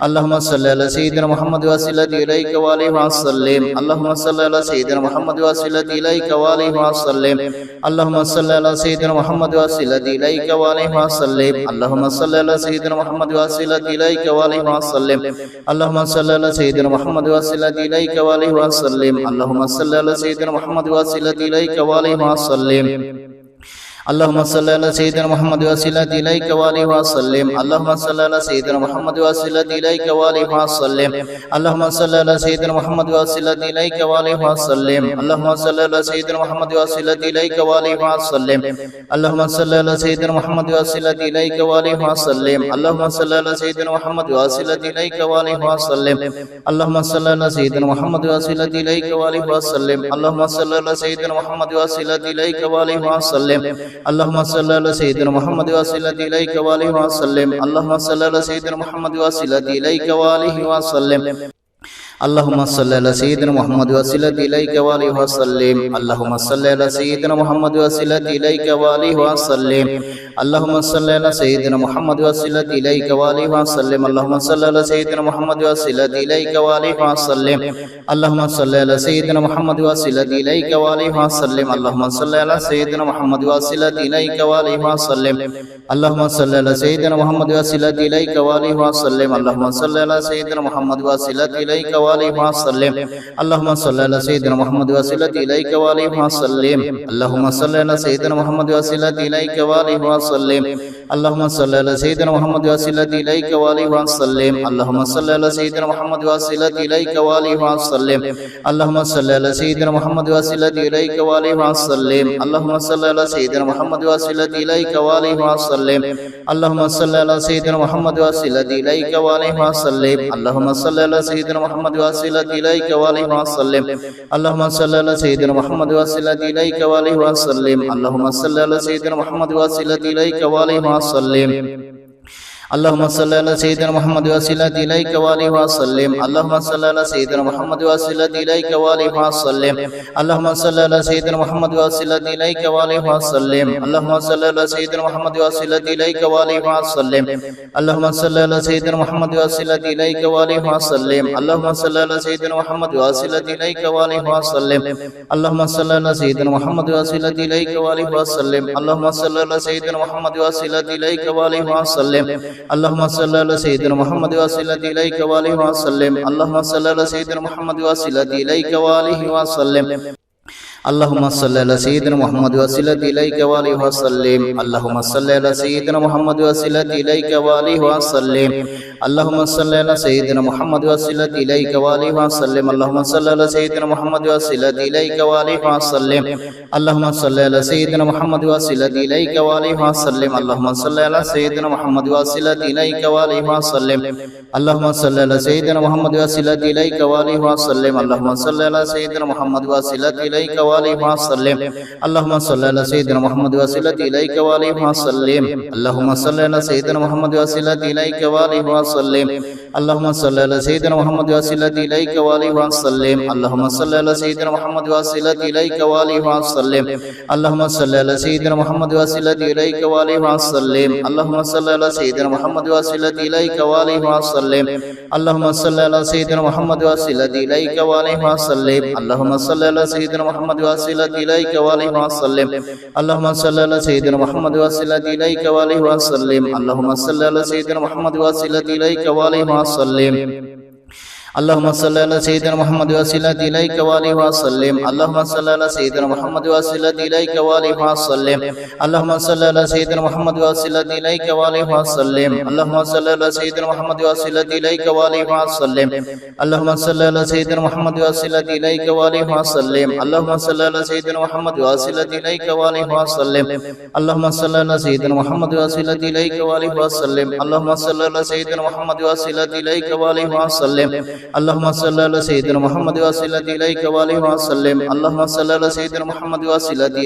Speaker 1: اللهم صل على سيدنا محمد وسيلة إليك وآله وسلم اللهم صل على سيدنا محمد وسيلة إليك وآله وسلم اللهم صل على سيدنا محمد وسيلة إليك وآله وسلم اللهم صل على سيدنا محمد وسيلة إليك وآله وسلم اللهم صل على سيدنا محمد وسيلة إليك وآله وسلم اللهم صل على سيدنا محمد وسيلة إليك وآله وسلم اللهم صل على سيدنا محمد وسيلة إليك وآله وسلم اللهم صل على سيدنا محمد وسيلة إليك وآله وسلم اللهم صل على سيدنا محمد وسيلة إليك وآله وسلم اللهم صل على سيدنا محمد وسيلة إليك وآله وسلم اللهم صل على سيدنا محمد وسيلة إليك وآله وسلم اللهم صل على سيدنا محمد وسيلة إليك وآله وسلم اللهم صل على سيدنا محمد وسيلة إليك وآله وسلم اللهم صل على سيدنا محمد وسيلة إليك وآله وسلم اللهم صل على سيدنا محمد وسيلة إليك وآله وسلم اللهم صل على سيدنا محمد وسيلة إليك وآله وسلم اللهم صل على سيدنا محمد وسيلة إليك وآله وسلم اللهم صل على سيدنا محمد وسيلة إليك وآله وسلم اللهم صل على سيدنا محمد وسيلة إليك وآله وسلم اللهم صل على سيدنا محمد وسيلة إليك وآله وسلم اللهم صل على سيدنا محمد وسيلة إليك وآله وسلم اللهم صل على سيدنا محمد وسيلة إليك وآله وسلم اللهم صل على سيدنا محمد وسيلة إليك وآله وسلم اللهم صل على سيدنا محمد وسيلة إليك وآله وسلم اللهم صل على سيدنا محمد وسيلة إليك وآله وسلم اللهم صل على سيدنا محمد وسيلة إليك وآله وسلم اللهم صل على سيدنا محمد وسيلة إليك وآله وسلم اللهم صل على سيدنا محمد وسيلة إليك وآله وسلم اللهم صل على سيدنا محمد وسيلة إليك وآله وسلم اللهم صل على سيدنا محمد وسيلة إليك وآله وسلم اللهم صل على سيدنا محمد وسيلة إليك وآله وسلم اللهم صل على سيدنا محمد وسيلة إليك وآله وسلم اللهم صل على سيدنا محمد وسيلة إليك وآله وسلم اللهم صل على سيدنا محمد وسيلة إليك وآله وسلم اللهم صل على سيدنا محمد وسيلة إليك وآله وسلم اللهم صل على سيدنا محمد وسيلة إليك وآله وسلم اللهم صل على سيدنا محمد وسيلة إليك وآله وسلم اللهم صل على سيدنا محمد وسيلة إليك وآله وسلم اللهم صل على سيدنا محمد وسيلة إليك وآله وسلم اللهم صل على سيدنا محمد وسيلة إليك وآله وسلم اللهم صل على سيدنا محمد وسيلة إليك وآله وسلم اللهم صل على سيدنا محمد وسيلة إليك وآله وسلم اللهم صل على سيدنا محمد وسيلة إليك وآله وسلم اللهم صل على سيدنا محمد وسيلة إليك وآله وسلم اللهم صل على سيدنا محمد وسيلة إليك وآله وسلم اللهم صل على سيدنا محمد وسيلة إليك وآله وسلم اللهم صل على سيدنا محمد وسيلة إليك وآله وسلم اللهم صل على سيدنا محمد وسيلة إليك وآله وسلم اللهم صل على سيدنا محمد وسيلة إليك وآله وسلم اللهم صل على سيدنا محمد وسيلة إليك وآله وسلم اللهم صل على سيدنا محمد وسيلة إليك وآله وسلم اللهم صل على سيدنا محمد وسيلة إليك وآله وسلم اللهم صل على سيدنا محمد وسيلة إليك وآله وسلم اللهم صل على سيدنا محمد وسيلة إليك وآله وسلم اللهم صل على سيدنا محمد وسيلة إليك وآله وسلم اللهم صل على سيدنا محمد وسيلة إليك وآله وسلم اللهم صل على سيدنا محمد وسيلة إليك وآله وسلم اللهم صل على سيدنا محمد وسيلة إليك وآله وسلم اللهم صل على سيدنا محمد وسيلة إليك وآله وسلم اللهم صل على سيدنا محمد وسيلة إليك وآله وسلم اللهم صل على سيدنا محمد وسيلة إليك وآله وسلم اللهم صل على سيدنا محمد وسيلة إليك وآله وسلم اللهم صل على سيدنا محمد وسيلة إليك وآله وسلم اللهم صل على سيدنا محمد وسيلة إليك وآله وسلم اللهم صل على سيدنا محمد وسيلة إليك وآله وسلم اللهم صل على سيدنا محمد وسيلة إليك وآله وسلم اللهم صل على سيدنا محمد وسيلة إليك وآله وسلم اللهم صل على سيدنا محمد وسيلة إليك وآله وسلم اللهم صل على سيدنا محمد وسيلة إليك وآله وسلم اللهم صل على سيدنا محمد وسيلة إليك وآله وسلم اللهم صل على سيدنا محمد وسيلة إليك وآله وسلم اللهم صل على سيدنا محمد وسيلة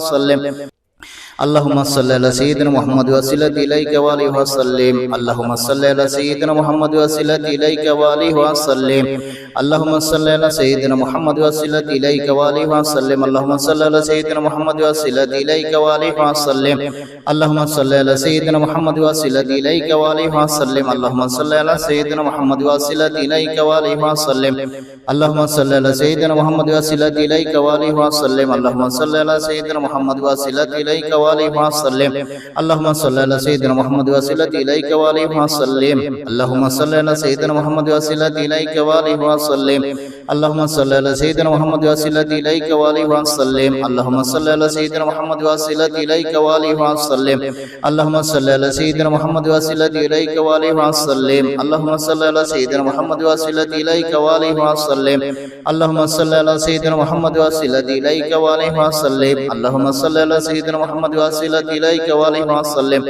Speaker 1: إليك وآله وسلم اللهم صل على سيدنا محمد وسيلة إليك وآله وسلم اللهم صل على سيدنا محمد وسيلة إليك وآله وسلم اللهم صل على سيدنا محمد وسيلة إليك وآله وسلم اللهم صل على سيدنا محمد وسيلة إليك وآله وسلم اللهم صل على سيدنا محمد وسيلة إليك وآله وسلم اللهم صل على سيدنا محمد وسيلة إليك وآله وسلم اللهم صل على سيدنا محمد وسيلة إليك وآله وسلم اللهم صل على سيدنا محمد وسيلة إليك وآله وسلم اللهم صل على سيدنا محمد وسيلة إليك وآله وسلم اللهم صل على سيدنا محمد وسيلة إليك وآله وسلم اللهم صل على سيدنا محمد وسيلة إليك وآله وسلم اللهم صل على سيدنا محمد وسيلة إليك وآله وسلم اللهم صل على سيدنا محمد وسيلة إليك وآله وسلم اللهم صل على سيدنا محمد وسيلة إليك وآله وسلم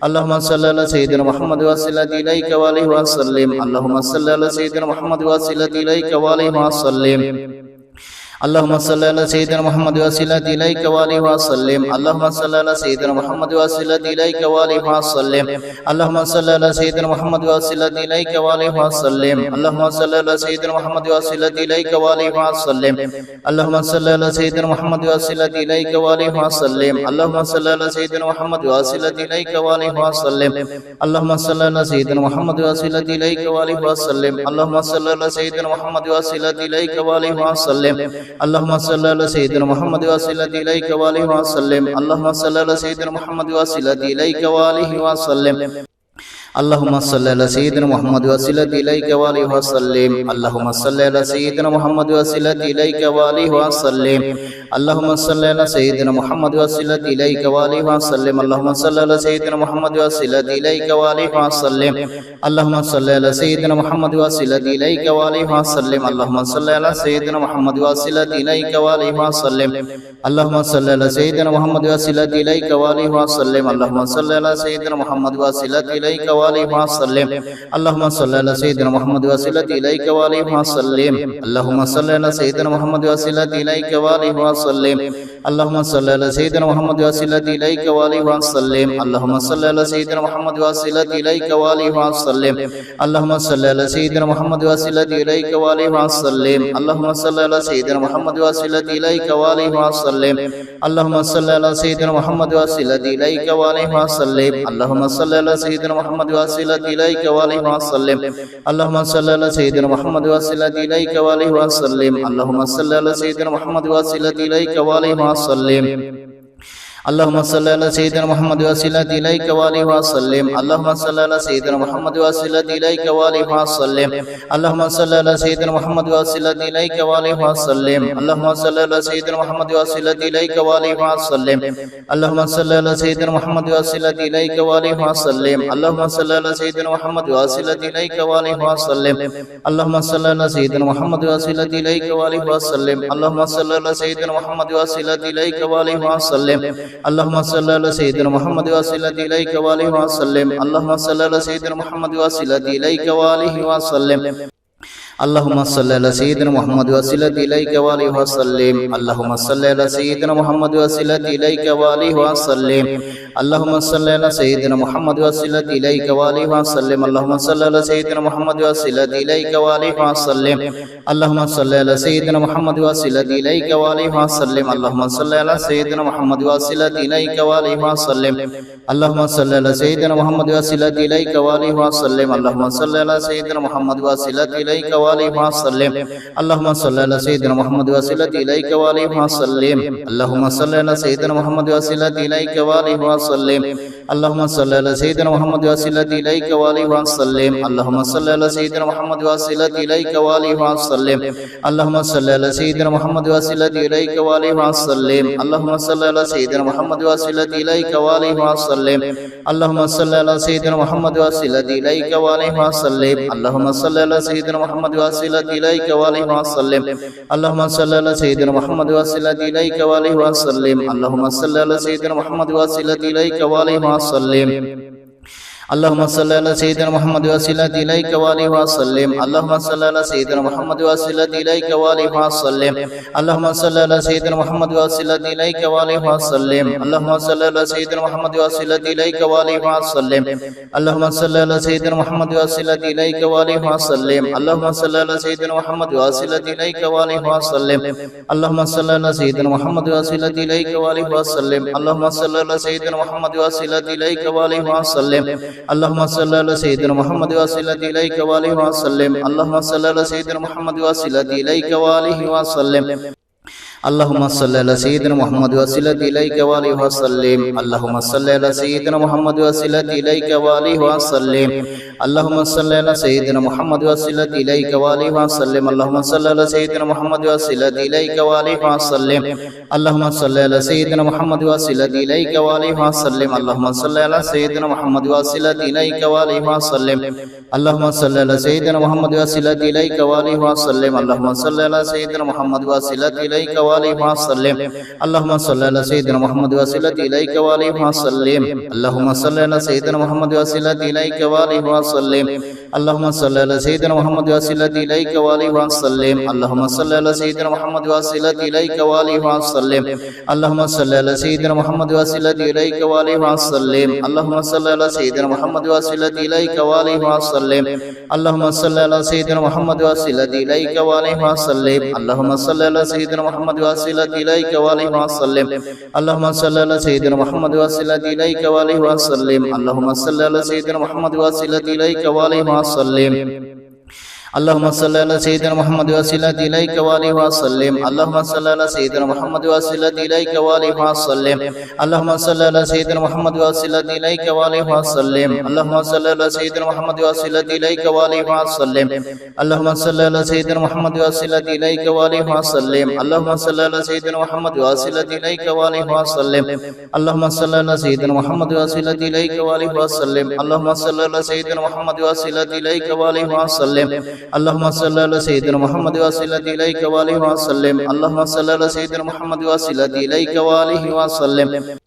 Speaker 1: اللهم صل على سيدنا محمد وسيلة إليك وآله وسلم اللهم صل على سيدنا محمد وسيلة إليك وآله وسلم اللهم صل على سيدنا محمد وسيلة إليك وآله وسلم اللهم صل على سيدنا محمد وسيلة إليك وآله وسلم اللهم صل على سيدنا محمد وسيلة إليك وآله وسلم اللهم صل على سيدنا محمد وسيلة إليك وآله وسلم اللهم صل على سيدنا محمد وسيلة إليك وآله وسلم اللهم صل على سيدنا محمد وسيلة إليك وآله وسلم اللهم صل على سيدنا محمد وسيلة إليك وآله وسلم اللهم صل على سيدنا محمد وسيلة إليك وآله وسلم اللهم صل على سيدنا محمد وسيلة إليك وآله وسلم اللهم صل على سيدنا محمد وسلة إليك وآله وسلم اللهم صل على سيدنا محمد وسلة إليك وآله وسلم اللهم صل على سيدنا محمد وسلة إليك وآله وسلم اللهم صل على سيدنا محمد وسلة إليك وآله وسلم اللهم صل على سيدنا محمد وسلة إليك وآله وسلم اللهم صل على سيدنا محمد وسلة إليك وآله وسلم اللهم صل على سيدنا محمد وسلة إليك وآله وسلم اللهم صل على سيدنا محمد وسلة إليك وآله وسلم اللهم صل على سيدنا محمد وسلة إليك وآله وسلم اللهم صل على سيدنا محمد وسلة إليك وآله وسلم اللهم صل على سيدنا محمد وسلة إليك وآله وسلم اللهم صل على سيدنا محمد وسلة إليك وآله وسلم اللهم صل على سيدنا محمد وسلة إليك وآله وسلم اللهم صل على سيدنا محمد وسلة إليك وآله وسلم اللهم صل على سيدنا محمد وسلة إليك وآله وسلم اللهم صل على سيدنا محمد وسلة إليك وآله وسلم اللهم صل على سيدنا محمد وسلة إليك وآله وسلم اللهم صل على سيدنا محمد وسلة إليك وآله وسلم اللهم صل على سيدنا محمد وسلة إليك وآله وسلم اللهم صل على سيدنا محمد وسلة إليك وآله وسلم اللهم صل على سيدنا محمد وسلة إليك وآله وسلم اللهم صل على سيدنا محمد وسلة إليك وآله وسلم اللهم صل على سيدنا محمد وسلة إليك وآله وسلم اللهم صل على سيدنا محمد وسلة إليك وآله وسلم اللهم صل على سيدنا محمد وسلة إليك وآله وسلم اللهم صل على سيدنا محمد وسلة إليك وآله وسلم اللهم صل على سيدنا محمد وسلة إليك وآله وسلم اللهم صل على سيدنا محمد وسلة إليك وآله وسلم اللهم صل على سيدنا محمد وسلة إليك وآله وسلم اللهم صل على سيدنا محمد وسلة إليك وآله وسلم اللهم صل على سيدنا محمد وسلة إليك وآله وسلم اللهم صل على سيدنا محمد وسلة إليك وآله وسلم اللهم صل على سيدنا محمد وسلة إليك وآله وسلم اللهم صل على سيدنا محمد وسلة إليك وآله وسلم اللهم صل على سيدنا محمد وسلة إليك وآله وسلم اللهم صل على سيدنا محمد وسلة إليك وآله وسلم اللهم صل على سيدنا محمد وسلة إليك وآله وسلم اللهم صل على سيدنا محمد وسلة إليك وآله وسلم اللهم صل على سيدنا محمد وسلة إليك وآله وسلم اللهم صل على سيدنا محمد وسلة إليك وآله وسلم اللهم صل على سيدنا محمد وسلة إليك وآله وسلم اللهم صل على سيدنا محمد وسلة إليك وآله وسلم اللهم صل على سيدنا محمد وسلة إليك وآله وسلم اللهم صل على سيدنا محمد وسلة إليك وآله وسلم اللهم صل على سيدنا محمد وسلة إليك وآله وسلم اللهم صل على سيدنا محمد وسلة إليك وآله وسلم اللهم صل على سيدنا محمد وسلة إليك وآله وسلم اللهم صل على سيدنا محمد وسلة إليك وآله وسلم اللهم صل على سيدنا محمد وسلة إليك وآله وسلم اللهم صل على سيدنا محمد وسلة إليك وآله وسلم اللهم صل على سيدنا محمد وسلة إليك وآله وسلم اللهم صل على سيدنا محمد وسلة إليك وآله وسلم اللهم صل على سيدنا محمد وسلة إليك وآله وسلم اللهم صل على سيدنا محمد وسلة إليك وآله وسلم اللهم صل على سيدنا محمد وسلة إليك وآله وسلم اللهم صل على سيدنا محمد وسلة إليك وآله وسلم اللهم صل على سيدنا محمد وسلة إليك وآله وسلم اللهم صل على سيدنا محمد وسلة إليك وآله وسلم اللهم صل على سيدنا محمد وسلة إليك وآله وسلم اللهم صل على سيدنا محمد وسلة إليك وآله وسلم اللهم صل على سيدنا محمد وسلة إليك وآله وسلم اللهم صل على سيدنا محمد وسلة إليك وآله وسلم اللهم صل على سيدنا محمد وسلة إليك وآله وسلم اللهم صل على سيدنا محمد وسلة إليك وآله وسلم اللهم صل على سيدنا محمد وسلة إليك وآله وسلم اللهم صل على سيدنا محمد وسلة إليك وآله وسلم اللهم صل على سيدنا محمد وسلة إليك وآله وسلم اللهم صل على سيدنا محمد وسلة إليك وآله وسلم اللهم صل على سيدنا محمد وسلة إليك وآله وسلم اللهم صل على سيدنا محمد وسلة إليك وآله وسلم اللهم صل على سيدنا محمد وسلة إليك وآله وسلم اللهم صل على سيدنا محمد وسلة إليك وآله وسلم اللهم صل على سيدنا محمد وسلة إليك وآله وسلم اللهم صل على سيدنا محمد وسلة إليك وآله وسلم اللهم صل على سيدنا محمد وسلة إليك وآله وسلم اللهم صل على سيدنا محمد وسلة إليك وآله وسلم اللهم صل على سيدنا محمد وسلة إليك وآله وسلم اللهم صل على سيدنا محمد وسلة إليك وآله وسلم اللهم صل على سيدنا محمد وسلة إليك وآله وسلم اللهم صل على سيدنا محمد وسلة إليك وآله وسلم اللهم صل على سيدنا محمد وسلة إليك وآله وسلم اللهم صل على سيدنا محمد وسلة إليك وآله وسلم اللهم صل على سيدنا محمد وسلة إليك وآله وسلم اللهم صل على سيدنا محمد وسلة إليك وآله وسلم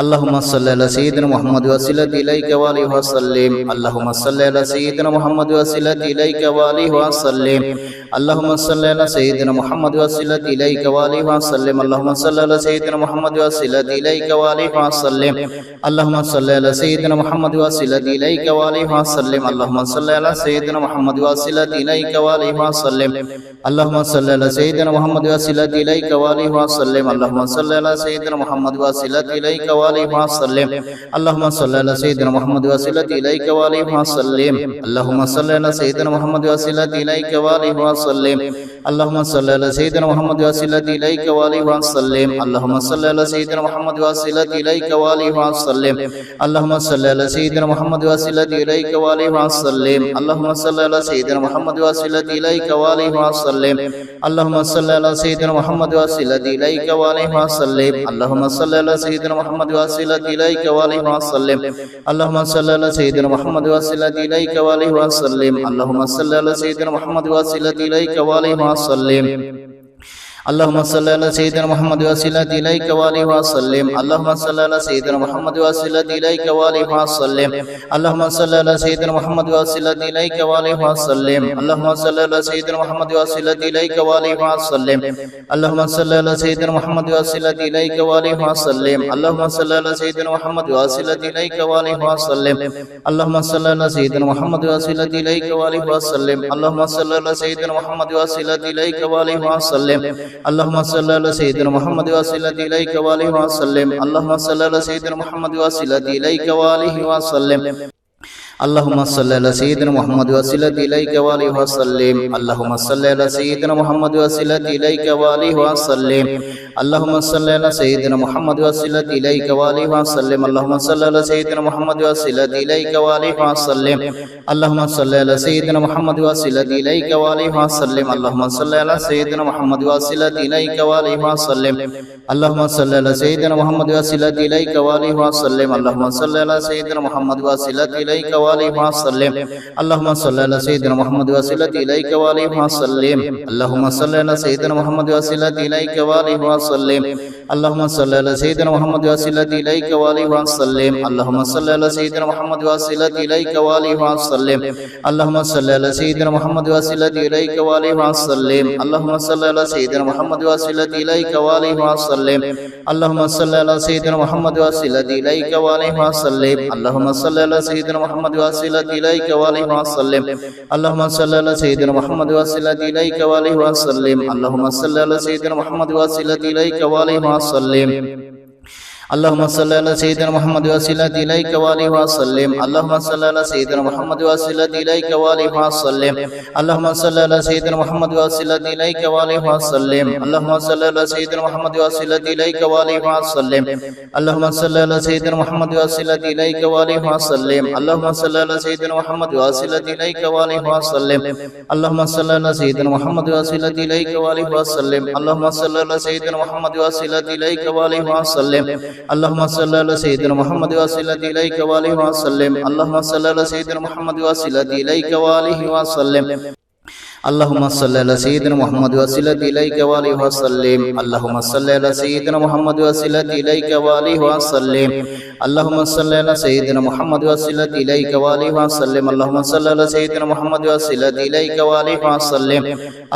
Speaker 1: اللهم صل على سيدنا محمد وسلة إليك وآله وسلم اللهم صل على سيدنا محمد وسلة إليك وآله وسلم اللهم صل على سيدنا محمد وسلة إليك وآله وسلم اللهم صل على سيدنا محمد وسلة إليك وآله وسلم اللهم صل على سيدنا محمد وسلة إليك وآله وسلم اللهم صل على سيدنا محمد وسلة إليك وآله وسلم اللهم صل على سيدنا محمد وسلة إليك وآله وسلم اللهم صل على سيدنا محمد وسلة إليك وآله وسلم اللهم صل على سيدنا محمد وسلة إليك وآله وسلم اللهم صل على سيدنا محمد وسلة إليك وآله وسلم اللهم صل على سيدنا محمد وسلة إليك وآله وسلم اللهم صل على سيدنا محمد وسلة إليك وآله وسلم اللهم صل على سيدنا محمد وسلة إليك وآله وسلم اللهم صل على سيدنا محمد وسلة إليك وآله وسلم اللهم صل على سيدنا محمد وسلة إليك وآله وسلم اللهم صل على سيدنا محمد وسلة إليك وآله وسلم اللهم صل على سيدنا محمد وسلة إليك وآله وسلم اللهم صل على سيدنا محمد وسلة إليك وآله وسلم اللهم صل على سيدنا محمد وسلة إليك وآله وسلم اللهم صل على سيدنا محمد وسلة إليك وآله وسلم اللهم صل على سيدنا محمد وسلة إليك وآله وسلم اللهم صل على سيدنا محمد وسلة إليك وآله وسلم اللهم صل على سيدنا محمد وسلة إليك وآله وسلم اللهم صل على سيدنا محمد وسلة إليك وآله وسلم اللهم صل على سيدنا محمد وسلة إليك وآله وسلم اللهم صل على سيدنا محمد وسلة إليك وآله وسلم اللهم صل على سيدنا محمد وسلة إليك وآله وسلم اللهم صل على سيدنا محمد وسلة إليك وآله وسلم اللهم صل على سيدنا محمد وسلة إليك وآله وسلم اللهم صل على سيدنا محمد وسلة إليك وآله وسلم اللهم صل على سيدنا محمد وسلة إليك وآله وسلم اللهم صل على سيدنا محمد وسلة إليك وآله وسلم اللهم صل على سيدنا محمد وسلة إليك وآله وسلم اللهم صل على سيدنا محمد وسلة إليك وآله وسلم اللهم صل على سيدنا محمد وسلة إليك وآله وسلم اللهم صل على سيدنا محمد وسلة إليك وآله وسلم اللهم صل على سيدنا محمد وسلة إليك وآله وسلم اللهم صل على سيدنا محمد وسلة إليك وآله وسلم اللهم صل على سيدنا محمد وسلة إليك وآله وسلم اللهم صل على سيدنا محمد وسلة إليك وآله وسلم اللهم صل على سيدنا محمد وسلة إليك وآله وسلم اللهم صل على سيدنا محمد وسلة إليك وآله وسلم اللهم صل على سيدنا محمد وسلة إليك وآله وسلم اللهم صل على سيدنا محمد وسلة إليك وآله وسلم اللهم صل على سيدنا محمد وسلة إليك وآله وسلم اللهم صل على سيدنا محمد وسلة إليك وآله وسلم اللهم صل على سيدنا محمد وسلة إليك وآله وسلم اللهم صل على سيدنا محمد وسلة إليك وآله وسلم اللهم صل على سيدنا محمد وسلة إليك وآله وسلم اللهم صل على سيدنا محمد وسلة إليك وآله وسلم اللهم صل على سيدنا محمد وسلة إليك وآله وسلم اللهم صل على سيدنا محمد وسلة إليك وآله وسلم اللهم صل على سيدنا محمد وسلة إليك وآله وسلم اللهم صل على سيدنا محمد وسلة إليك وآله وسلم اللهم صل على سيدنا محمد وسلة إليك وآله وسلم اللهم صل على سيدنا محمد وسلة إليك وآله وسلم اللهم صل على سيدنا محمد وسلة إليك وآله وسلم اللهم صل على سيدنا محمد وسلة إليك وآله وسلم اللهم صل على سيدنا محمد وسلة إليك وآله وسلم اللهم صل على سيدنا محمد وسلة إليك وآله وسلم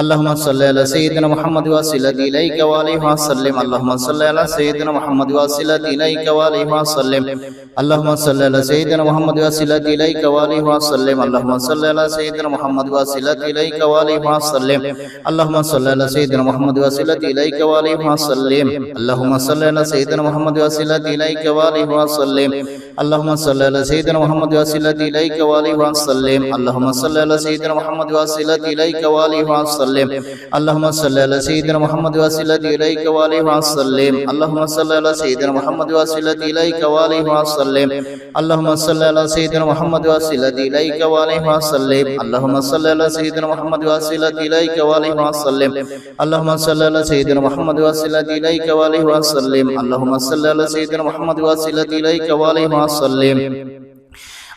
Speaker 1: اللهم صل على سيدنا محمد وسلة إليك وآله وسلم اللهم صل على سيدنا محمد وسلة إليك وآله وسلم اللهم صل على سيدنا محمد وسلة إليك وآله وسلم اللهم صل على سيدنا محمد وسلة إليك وآله وسلم اللهم صل على سيدنا محمد وسيلتي إليك وآله وسلم اللهم صل على سيدنا محمد وسيلتي إليك وآله وسلم اللهم صل على سيدنا محمد وسيلتي إليك وآله وسلم اللهم صل على سيدنا محمد وسيلتي إليك وآله وسلم اللهم صل على سيدنا محمد وسيلتي إليك وآله وسلم اللهم صل على سيدنا محمد وسيلتي إليك وآله وسلم اللهم صل على سيدنا محمد وسيلتي إليك وآله وسلم اللهم صل على سيدنا محمد وسيلتي إليك وآله وسلم اللهم صل على سيدنا محمد وسيلتي إليك وآله وسلم اللهم صل على سيدنا محمد وسيلتي إليك وآله وسلم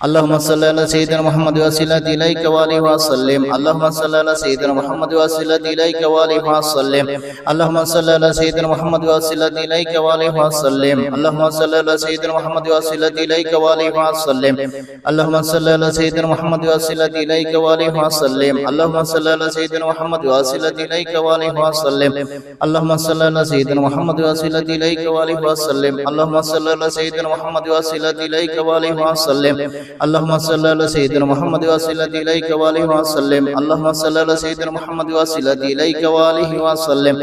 Speaker 1: اللهم صل على سيدنا محمد وسيلتي إليك وآله وسلم اللهم صل على سيدنا محمد وسيلتي إليك وآله وسلم اللهم صل على سيدنا محمد وسيلتي إليك وآله وسلم اللهم صل على سيدنا محمد وسيلتي إليك وآله وسلم اللهم صل على سيدنا محمد وسيلتي إليك وآله وسلم اللهم صل على سيدنا محمد وسيلتي إليك وآله وسلم اللهم صل على سيدنا محمد وسيلتي إليك وآله وسلم اللهم صل على سيدنا محمد وسيلتي إليك وآله وسلم اللهم صل على سيدنا محمد وسيلتي إليك وآله وسلم اللهم صل على سيدنا محمد وسيلتي إليك وآله وسلم اللهم صل على سيدنا محمد وسيلتي إليك وآله وسلم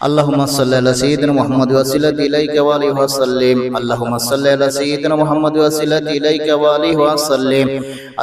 Speaker 1: اللهم صل على سيدنا محمد وسيلتي إليك وآله وسلم اللهم صل على سيدنا محمد وسيلتي إليك وآله وسلم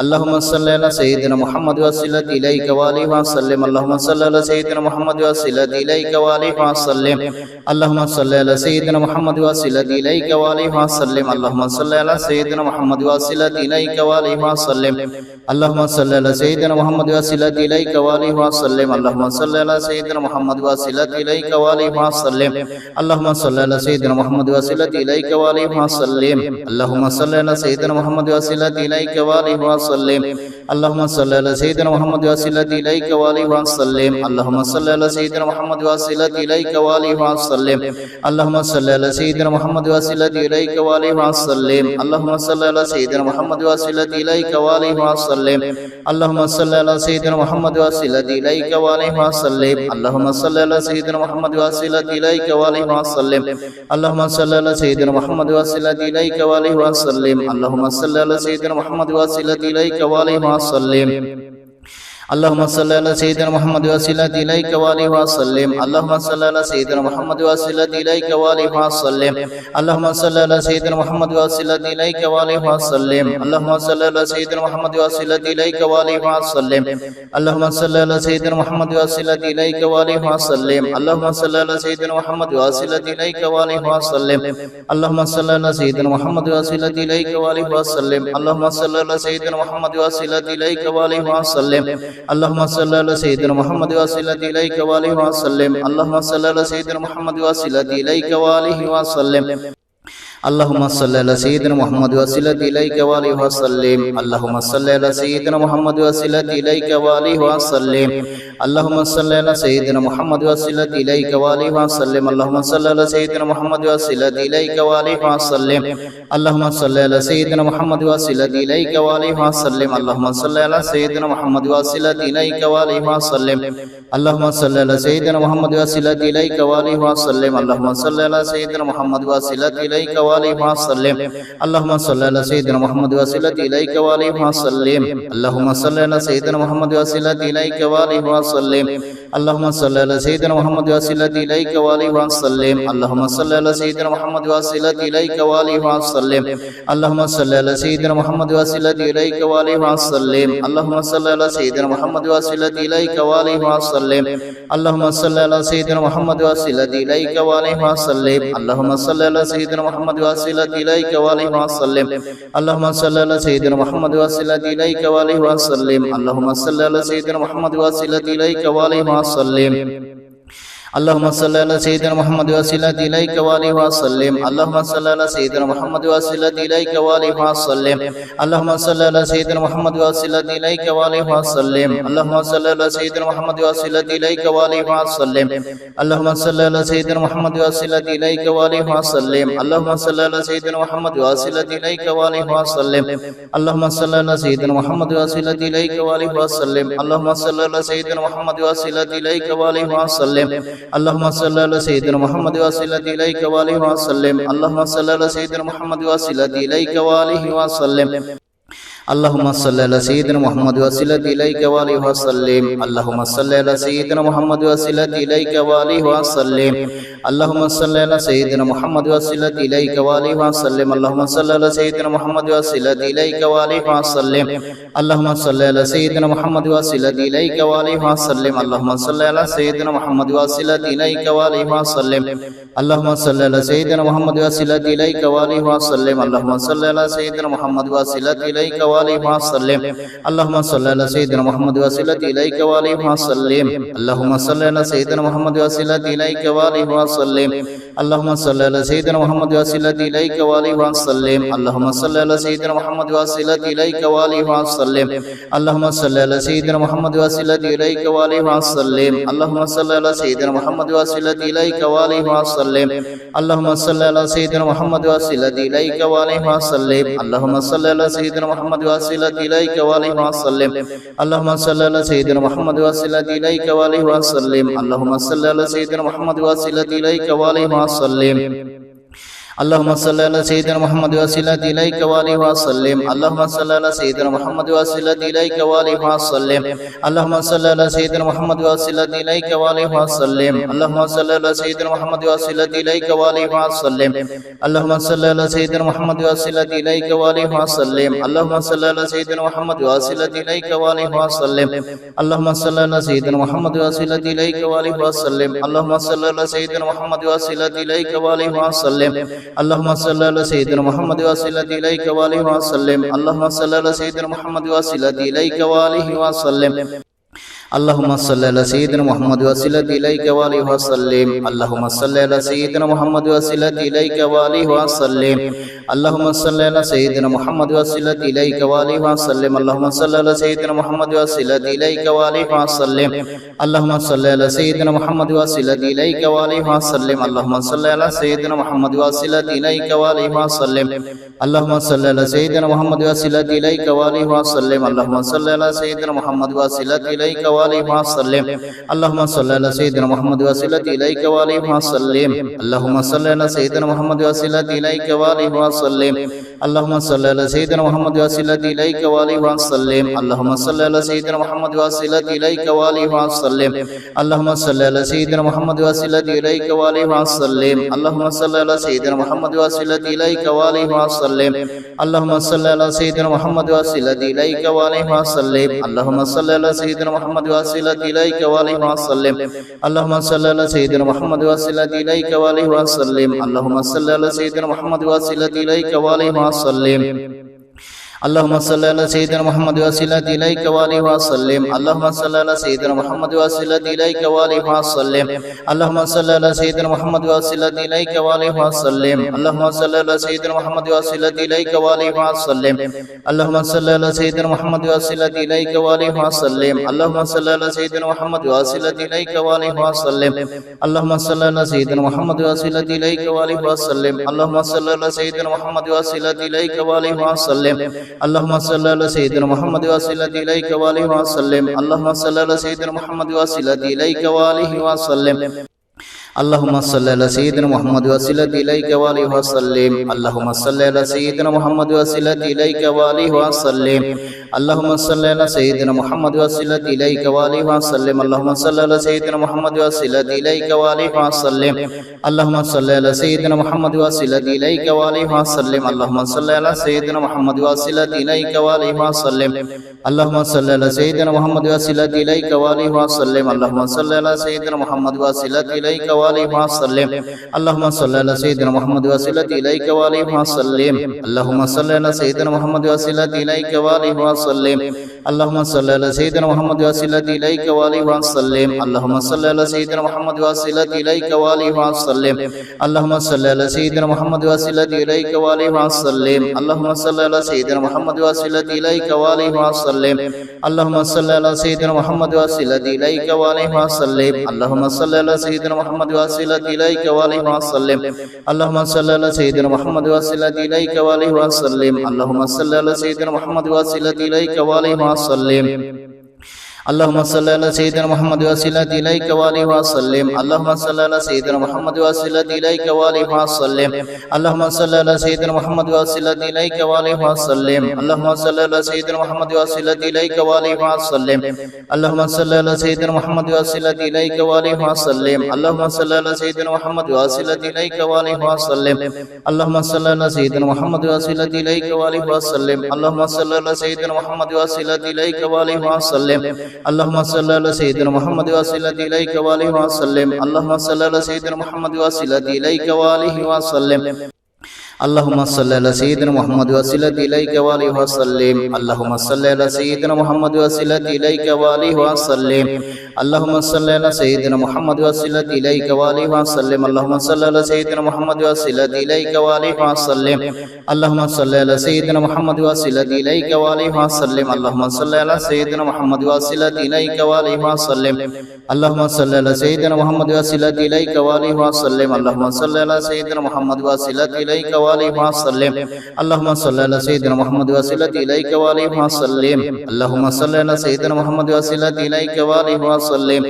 Speaker 1: اللهم صل على سيدنا محمد وسيلتي إليك وآله وسلم اللهم صل على سيدنا محمد وسيلتي إليك وآله وسلم اللهم صل على سيدنا محمد وسيلتي إليك وآله وسلم اللهم صل على سيدنا محمد وسيلتي إليك وآله وسلم اللهم صل على سيدنا محمد وسيلتي إليك وآله وسلم اللهم صل على سيدنا محمد وسيلتي إليك وآله وسلم اللهم صل على سيدنا محمد وسيلتي إليك وآله وسلم اللهم صل على سيدنا محمد وسيلتي إليك وآله وسلم اللهم صل على سيدنا محمد وسيلتي إليك وآله وسلم اللهم صل على سيدنا محمد وسيلتي إليك وآله وسلم اللهم صل على سيدنا محمد وسيلتي إليك وآله وسلم اللهم صل على سيدنا محمد وسيلتي إليك وآله وسلم اللهم صل على سيدنا محمد وسيلتي إليك وآله وسلم اللهم صل على سيدنا محمد وسيلتي إليك وآله وسلم اللهم صل على سيدنا محمد وسيلتي إليك وآله وسلم اللهم صل على سيدنا محمد وسيلتي إليك وآله وسلم اللهم صل على سيدنا محمد وسيلتي إليك وآله وسلم اللهم صل على سيدنا محمد وسيلتي إليك وآله وسلم اللهم صل على سيدنا محمد وسيلتي إليك وآله وسلم اللهم صل على سيدنا محمد وسيلتي إليك وآله وسلم اللهم صل على سيدنا محمد وسيلتي إليك وآله وسلم اللهم صل على سيدنا محمد وسيلتي إليك وآله وسلم اللهم صل على سيدنا محمد وسيلتي إليك وآله وسلم اللهم صل على سيدنا محمد وسيلتي إليك وآله وسلم اللهم صل على سيدنا محمد وسيلتي إليك وآله وسلم اللهم صل على سيدنا محمد وسيلتي إليك وآله وسلم اللهم صل على سيدنا محمد وسيلتي إليك وآله وسلم اللهم صل على سيدنا محمد وسيلتي إليك وآله وسلم اللهم صل على سيدنا محمد وسيلتي إليك وآله وسلم اللهم صل على سيدنا محمد وسيلتي إليك وآله وسلم اللهم صل على سيدنا محمد وسيلتي إليك وآله وسلم اللهم صل على سيدنا محمد وسيلتي إليك وآله وسلم اللهم صل على سيدنا محمد وسيلتي إليك وآله وسلم اللهم صل على سيدنا محمد وسيلتي إليك وآله وسلم اللهم صل على سيدنا محمد وسيلتي إليك وآله وسلم اللهم صل على سيدنا محمد وسيلتي إليك وآله وسلم اللهم صل على سيدنا محمد وسيلتي إليك وآله وسلم اللهم صل على سيدنا محمد وسيلتي إليك وآله وسلم اللهم صل على سيدنا محمد وسيلتي إليك وآله وسلم اللهم صل على سيدنا محمد وسيلتي إليك وآله وسلم اللهم صل على سيدنا محمد وسيلتي إليك وآله وسلم اللهم صل على سيدنا محمد وسيلتي إليك وآله وسلم اللهم صل على سيدنا محمد وسيلتي إليك وآله وسلم اللهم صل على سيدنا محمد وسيلتي إليك وآله وسلم اللهم صل على سيدنا محمد وسيلتي إليك وآله وسلم اللهم صل على سيدنا محمد وسيلتي إليك وآله وسلم اللهم صل على سيدنا محمد وسيلتي إليك وآله وسلم اللهم صل على سيدنا محمد وسيلتي إليك وآله وسلم اللهم صل على سيدنا محمد وسيلتي إليك وآله وسلم اللهم صل على سيدنا محمد وسيلتي إليك وآله وسلم اللهم صل على سيدنا محمد وسيلتي إليك وآله وسلم اللهم صل على سيدنا محمد وسيلتي إليك وآله وسلم اللهم صل على سيدنا محمد وسيلتي إليك وآله وسلم اللهم صل على سيدنا محمد وسلة إليك وآله وسلم اللهم صل على سيدنا محمد وسلة إليك وآله وسلم اللهم صل على سيدنا محمد وسلة إليك وآله وسلم اللهم صل على سيدنا محمد وسلة إليك وآله وسلم اللهم صل على سيدنا محمد وسلة إليك وآله وسلم اللهم صل على سيدنا محمد وسلة إليك وآله وسلم اللهم صل على سيدنا محمد وسلة إليك وآله وسلم اللهم صل على سيدنا محمد وسلة إليك وآله وسلم اللهم صل على سيدنا محمد وسلة إليك وآله وسلم اللهم صل على سيدنا محمد وسلة إليك وآله وسلم اللهم صل على سيدنا محمد وسلة إليك وآله وسلم اللهم صل على سيدنا محمد وسلة إليك وآله وسلم اللهم صل على سيدنا محمد وسلة إليك وآله وسلم اللهم صل على سيدنا محمد وسلة إليك وآله وسلم اللهم صل على سيدنا محمد وسلة إليك وآله وسلم اللهم صل على سيدنا محمد وسلة إليك وآله وسلم اللهم صل على سيدنا محمد وسلة إليك وآله وسلم اللهم صل على سيدنا محمد وسلة إليك وآله وسلم اللهم صل على سيدنا محمد وسلة إليك وآله وسلم اللهم صل على سيدنا محمد وسلة إليك وآله وسلم اللهم صل على سيدنا محمد وسلة إليك وآله وسلم اللهم صل على سيدنا محمد وسلة إليك وآله وسلم اللهم صل على سيدنا محمد وسلة إليك وآله وسلم اللهم صل على سيدنا محمد وسلة إليك وآله وسلم اللهم صل على سيدنا محمد وسلة إليك وآله وسلم اللهم صل على سيدنا محمد وسلة إليك وآله وسلم اللهم صل على سيدنا محمد وسلة إليك وآله وسلم اللهم صل على سيدنا محمد وسلة إليك وآله وسلم اللهم صل على سيدنا محمد وسلة إليك وآله وسلم اللهم صل على سيدنا محمد وسلة إليك وآله وسلم اللهم صل على سيدنا محمد وسلة إليك وآله وسلم اللهم صل على سيدنا محمد وسلة إليك وآله وسلم اللهم صل على سيدنا محمد وسلة إليك وآله وسلم اللهم صل على سيدنا محمد وسلة إليك وآله وسلم اللهم صل على سيدنا محمد وسلة إليك وآله وسلم اللهم صل على سيدنا محمد وسلة إليك وآله وسلم اللهم صل على سيدنا محمد وسلة إليك وآله وسلم اللهم صل على سيدنا محمد وسلة إليك وآله وسلم اللهم صل على سيدنا محمد وسلة إليك وآله وسلم اللهم صل على سيدنا محمد وسلة إليك وآله وسلم اللهم صل على سيدنا محمد وسلة إليك وآله وسلم اللهم صل على سيدنا محمد وسلة إليك وآله وسلم اللهم صل على سيدنا محمد وسلة إليك وآله وسلم اللهم صل على سيدنا محمد وسلة إليك وآله وسلم اللهم صل على سيدنا محمد وسلة إليك وآله وسلم اللهم صل على سيدنا محمد وسلة إليك وآله وسلم اللهم صل على سيدنا محمد وسلة إليك وآله وسلم اللهم صل على سيدنا محمد وسلة إليك وآله وسلم اللهم صل على سيدنا محمد وسلة إليك وآله وسلم اللهم صل على سيدنا محمد وسلة إليك وآله وسلم اللهم صل على سيدنا محمد وسلة إليك وآله وسلم اللهم صل على سيدنا محمد وسلة إليك وآله وسلم اللهم صل على سيدنا محمد وسلة إليك وآله وسلم اللهم صل على سيدنا محمد وسلة إليك وآله وسلم اللهم صل على سيدنا محمد وسلة إليك وآله وسلم اللهم صل على سيدنا محمد وسلة إليك وآله وسلم اللهم صل على سيدنا محمد وسلة إليك وآله وسلم اللهم صل على سيدنا محمد وسلة إليك وآله وسلم اللهم صل على سيدنا محمد وسلة إليك وآله وسلم اللهم صل على سيدنا محمد وسلة إليك وآله وسلم اللهم صل على سيدنا محمد وسلة إليك وآله وسلم اللهم صل على سيدنا محمد وسلة إليك وآله وسلم اللهم صل على سيدنا محمد وسلة إليك وآله وسلم اللهم صل على سيدنا محمد وسلة إليك وآله وسلم اللهم صل على سيدنا محمد وسلة إليك وآله وسلم اللهم صل على سيدنا محمد وسلة إليك وآله وسلم اللهم صل على سيدنا محمد وسلة إليك وآله وسلم اللهم صل على سيدنا محمد وسلة إليك وآله وسلم اللهم صل على سيدنا محمد وسلة إليك وآله وسلم اللهم صل على سيدنا محمد وسلة إليك وآله وسلم اللهم صل على سيدنا محمد وسلة إليك وآله وسلم اللهم صل على سيدنا محمد وسلة إليك وآله وسلم اللهم صل على سيدنا محمد وسلة إليك وآله وسلم اللهم صل على سيدنا محمد وسلة إليك وآله وسلم اللهم صل على سيدنا محمد وسيلة إليك وآله وسلم اللهم صل على سيدنا محمد وسيلة إليك وآله وسلم اللهم صل على سيدنا محمد وسيلة إليك وآله وسلم اللهم صل على سيدنا محمد وسيلة إليك وآله وسلم اللهم صل على سيدنا محمد وسيلة إليك وآله وسلم اللهم صل على سيدنا محمد وسيلة إليك وآله وسلم اللهم صل على سيدنا محمد وسيلة إليك وآله وسلم اللهم صل على سيدنا محمد وسيلة إليك وآله وسلم اللهم صل على سيدنا محمد وسيلة إليك وآله وسلم اللهم صل على سيدنا محمد وسيلة إليك وآله وسلم اللهم صل على سيدنا محمد وسيلة إليك وآله وسلم اللهم صل على سيدنا محمد وسيلة إليك وآله وسلم اللهم صل على سيدنا محمد وسيلة إليك وآله وسلم اللهم صل على سيدنا محمد وسيلة إليك وآله وسلم اللهم صل على سيدنا محمد وسيلة إليك وآله وسلم اللهم صل على سيدنا محمد وسيلة إليك وآله وسلم اللهم صل على سيدنا محمد وسيلة إليك وآله وسلم اللهم صل على سيدنا محمد وسيلة إليك وآله وسلم اللهم صل على سيدنا محمد وسيلة إليك وآله وسلم اللهم صل على سيدنا محمد وسيلة إليك وآله وسلم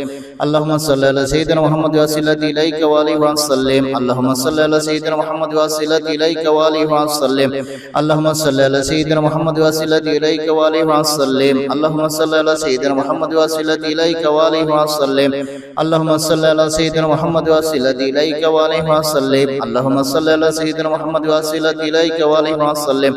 Speaker 1: اللهم صل على سيدنا محمد وسيلة إليك وآله وسلم اللهم صل على سيدنا محمد وسيلة إليك وآله وسلم اللهم صل على سيدنا محمد وسيلة إليك وآله وسلم اللهم صل على سيدنا محمد وسيلة إليك وآله وسلم اللهم صل على سيدنا محمد وسيلة إليك وآله وسلم اللهم صل على سيدنا محمد وسيلة إليك وآله وسلم اللهم صل على سيدنا محمد وسيلة إليك وآله وسلم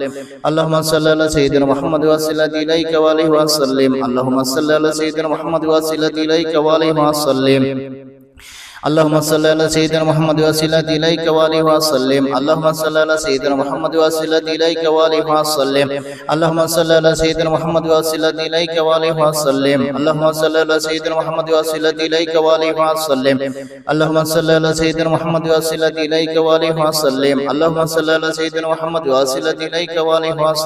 Speaker 1: اللهم صل على سيدنا محمد وسيلة إليك وآله وسلم اللهم صل على سيدنا محمد وسيلة إليك وآله وسلم اللهم صل على سيدنا محمد وسيلة إليك وآله وسلم اللهم صل على سيدنا محمد وسيلة إليك وآله وسلم اللهم صل على سيدنا محمد وسيلة إليك وآله وسلم اللهم صل على سيدنا محمد وسيلة إليك وآله وسلم اللهم صل على سيدنا محمد وسيلة إليك وآله وسلم اللهم صل على سيدنا محمد وسيلة إليك وآله وسلم اللهم صل على سيدنا محمد وسيلة إليك وآله وسلم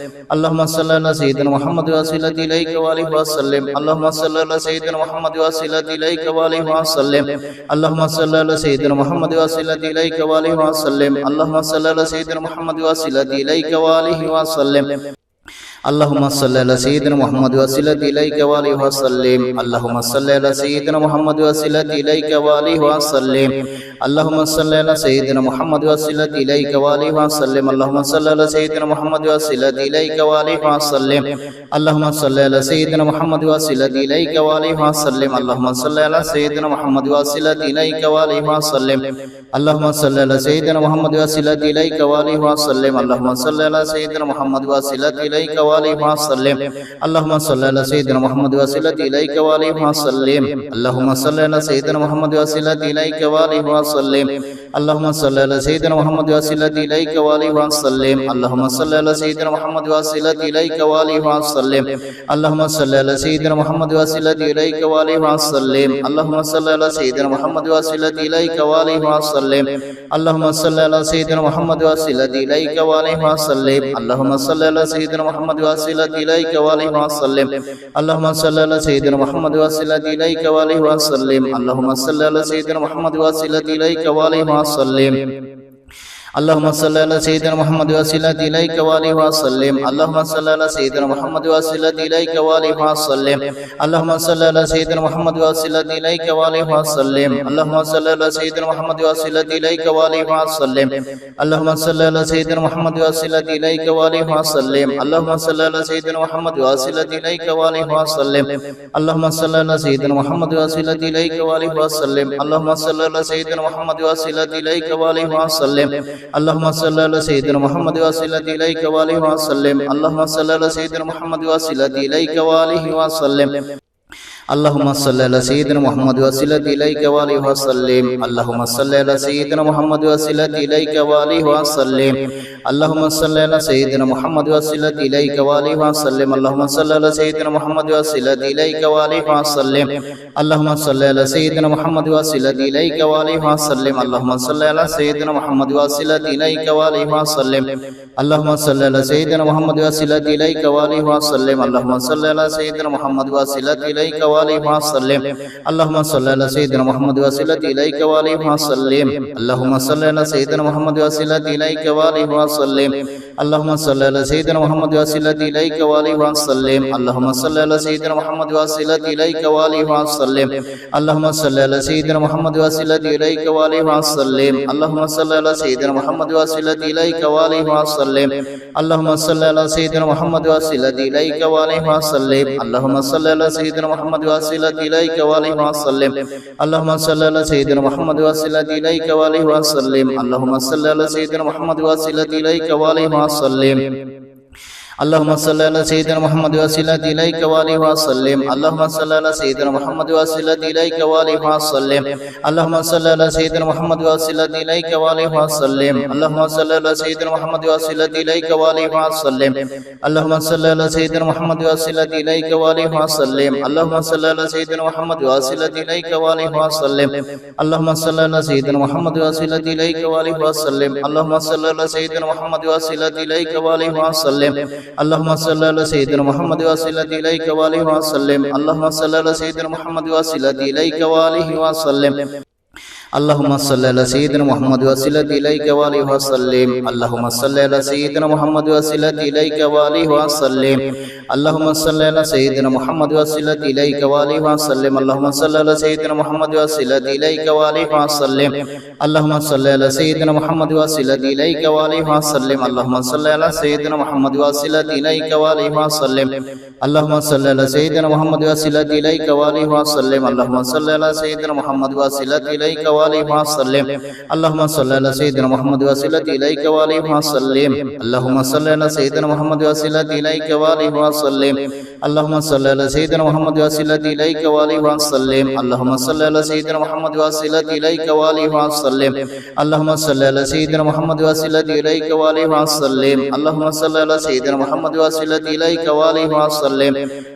Speaker 1: اللهم صل على سيدنا محمد وسيلة إليك وآله وسلم اللهم صل على سيدنا محمد وسيلة إليك وآله وسلم اللهم صل على سيدنا محمد وسيلة إليك وآله وسلم اللهم صل على سيدنا محمد وسيلة إليك وآله وسلم اللهم صل على سيدنا محمد وسيلة إليك وآله وسلم اللهم صل على سيدنا محمد وسيلة إليك وآله وسلم اللهم صل على سيدنا محمد وسيلة إليك وآله وسلم اللهم صل على سيدنا محمد وسيلة إليك وآله وسلم اللهم صل على سيدنا محمد وسيلة إليك وآله وسلم اللهم صل على سيدنا محمد وسيلة إليك وآله وسلم اللهم صل على سيدنا محمد وسيلة إليك وآله وسلم اللهم صل على سيدنا محمد وسيلة إليك وآله وسلم اللهم صل على سيدنا محمد وسيلة إليك وآله وسلم اللهم صل على سيدنا محمد وسيلة إليك وآله وسلم اللهم صل على سيدنا محمد وسيلة إليك وآله وسلم اللهم صل على سيدنا محمد وسيلة إليك وآله وسلم اللهم صل على سيدنا محمد وسيلة إليك وآله وسلم اللهم صل على سيدنا محمد وسيلة إليك وآله وسلم اللهم صل على سيدنا محمد وسيلة إليك وآله وسلم اللهم صل على سيدنا محمد وسيلة إليك وآله وسلم اللهم صل على سيدنا محمد وسيلة إليك وآله وسلم اللهم صل على سيدنا محمد وسيلة إليك وآله وسلم اللهم صل على سيدنا محمد وسيلة إليك وآله وسلم اللهم صل على سيدنا محمد وسيلة إليك وآله وسلم اللهم صل على سيدنا محمد وسيلة إليك وآله وسلم اللهم صل على سيدنا محمد وسيلة إليك وآله وسلم اللهم صل على سيدنا محمد وسيلة إليك وآله وسلم اللهم صل على سيدنا محمد وسيلة إليك وآله وسلم اللهم صل على سيدنا محمد وسيلة إليك وآله وسلم اللهم صل على سيدنا محمد وسيلة إليك وآله وسلم اللهم صل على سيدنا محمد وسيلة إليك وآله وسلم اللهم صل على سيدنا محمد وسيلة إليك وآله وسلم اللهم صل على سيدنا محمد وسيلة إليك وآله وسلم اللهم صل على سيدنا محمد وسيلة إليك وآله وسلم اللهم صل على سيدنا محمد وسيلة إليك وآله وسلم اللهم صل على سيدنا محمد وسيلة إليك وآله وسلم اللهم صل على سيدنا محمد وسيلة إليك وآله وسلم اللهم صل على سيدنا محمد وسيلة إليك وآله وسلم اللهم صل على سيدنا محمد وسيلة إليك وآله وسلم اللهم صل على سيدنا محمد وسيلة إليك وآله وسلم اللهم صل على سيدنا محمد وسلة إليك وآله وسلم اللهم صل على سيدنا محمد وسلة إليك وآله وسلم اللهم صل على سيدنا محمد وسلة إليك وآله وسلم اللهم صل على سيدنا محمد وسلة إليك وآله وسلم اللهم صل على سيدنا محمد وسلة إليك وآله وسلم اللهم صل على سيدنا محمد وسلة إليك وآله وسلم اللهم صل على سيدنا محمد وسلة إليك وآله وسلم اللهم صل على سيدنا محمد وسلة إليك وآله وسلم اللهم صل على سيدنا محمد وسلة إليك وآله وسلم اللهم صل على سيدنا محمد وسلة إليك وآله وسلم اللهم صل على سيدنا محمد وسلة إليك وآله وسلم اللهم صل على سيدنا محمد وسلة إليك وآله وسلم اللهم صل على سيدنا محمد وسلة إليك وآله وسلم اللهم صل على سيدنا محمد وسلة إليك وآله وسلم اللهم صل على سيدنا محمد وسلة إليك وآله وسلم اللهم صل على سيدنا محمد وسلة إليك وآله وسلم اللهم صل على سيدنا محمد وسلة إليك وآله وسلم اللهم صل على سيدنا محمد وسلة إليك وآله وسلم اللهم صل على سيدنا محمد وسلة إليك وآله وسلم اللهم صل على سيدنا محمد وسلة إليك وآله وسلم اللهم صل على سيدنا محمد وسلة إليك وآله وسلم اللهم صل على سيدنا محمد وسلة إليك وآله وسلم اللهم صل على سيدنا محمد وسلة إليك وآله وسلم اللهم صل على سيدنا محمد وسلة إليك وآله وسلم اللهم صل على سيدنا محمد وسلة إليك وآله وسلم اللهم صل على سيدنا محمد وسلة إليك وآله وسلم اللهم صل على سيدنا محمد وسلة إليك وآله وسلم اللهم صل على سيدنا محمد وسلة إليك وآله وسلم اللهم صل على سيدنا محمد وسلة إليك وآله وسلم اللهم صل على سيدنا محمد وسلة إليك وآله وسلم اللهم صل على سيدنا محمد وسلة إليك وآله وسلم اللهم صل على سيدنا محمد وسلة إليك وآله وسلم اللهم صل على سيدنا محمد وسلة إليك وآله وسلم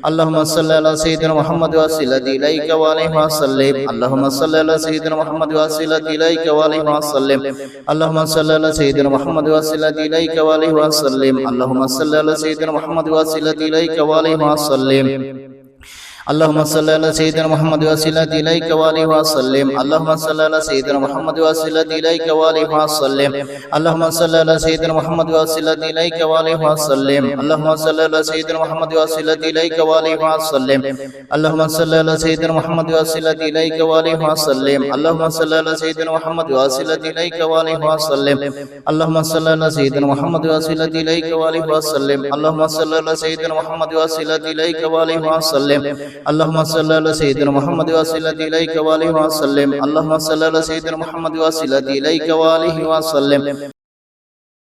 Speaker 1: اللهم صل على سيدنا محمد وسلة إليك وآله وسلم اللهم صل على سيدنا محمد وسلة إليك وآله وسلم اللهم صل على سيدنا محمد وسلة إليك وآله وسلم اللهم صل على سيدنا محمد وسلة إليك وآله وسلم اللهم صل على سيدنا محمد وسلة إليك وآله وسلم اللهم صل على سيدنا محمد وسلة إليك وآله وسلم اللهم صل على سيدنا محمد وسلة إليك وآله وسلم اللهم صل على سيدنا محمد وسلة إليك وآله وسلم اللهم صل على سيدنا محمد وسلة إليك وآله وسلم اللهم صل على سيدنا محمد وسلة إليك وآله وسلم اللهم صل على سيدنا محمد وسلة إليك وآله وسلم اللهم صل على سيدنا محمد وسلة إليك وآله وسلم اللهم صل على سيدنا محمد وسلة إليك وآله وسلم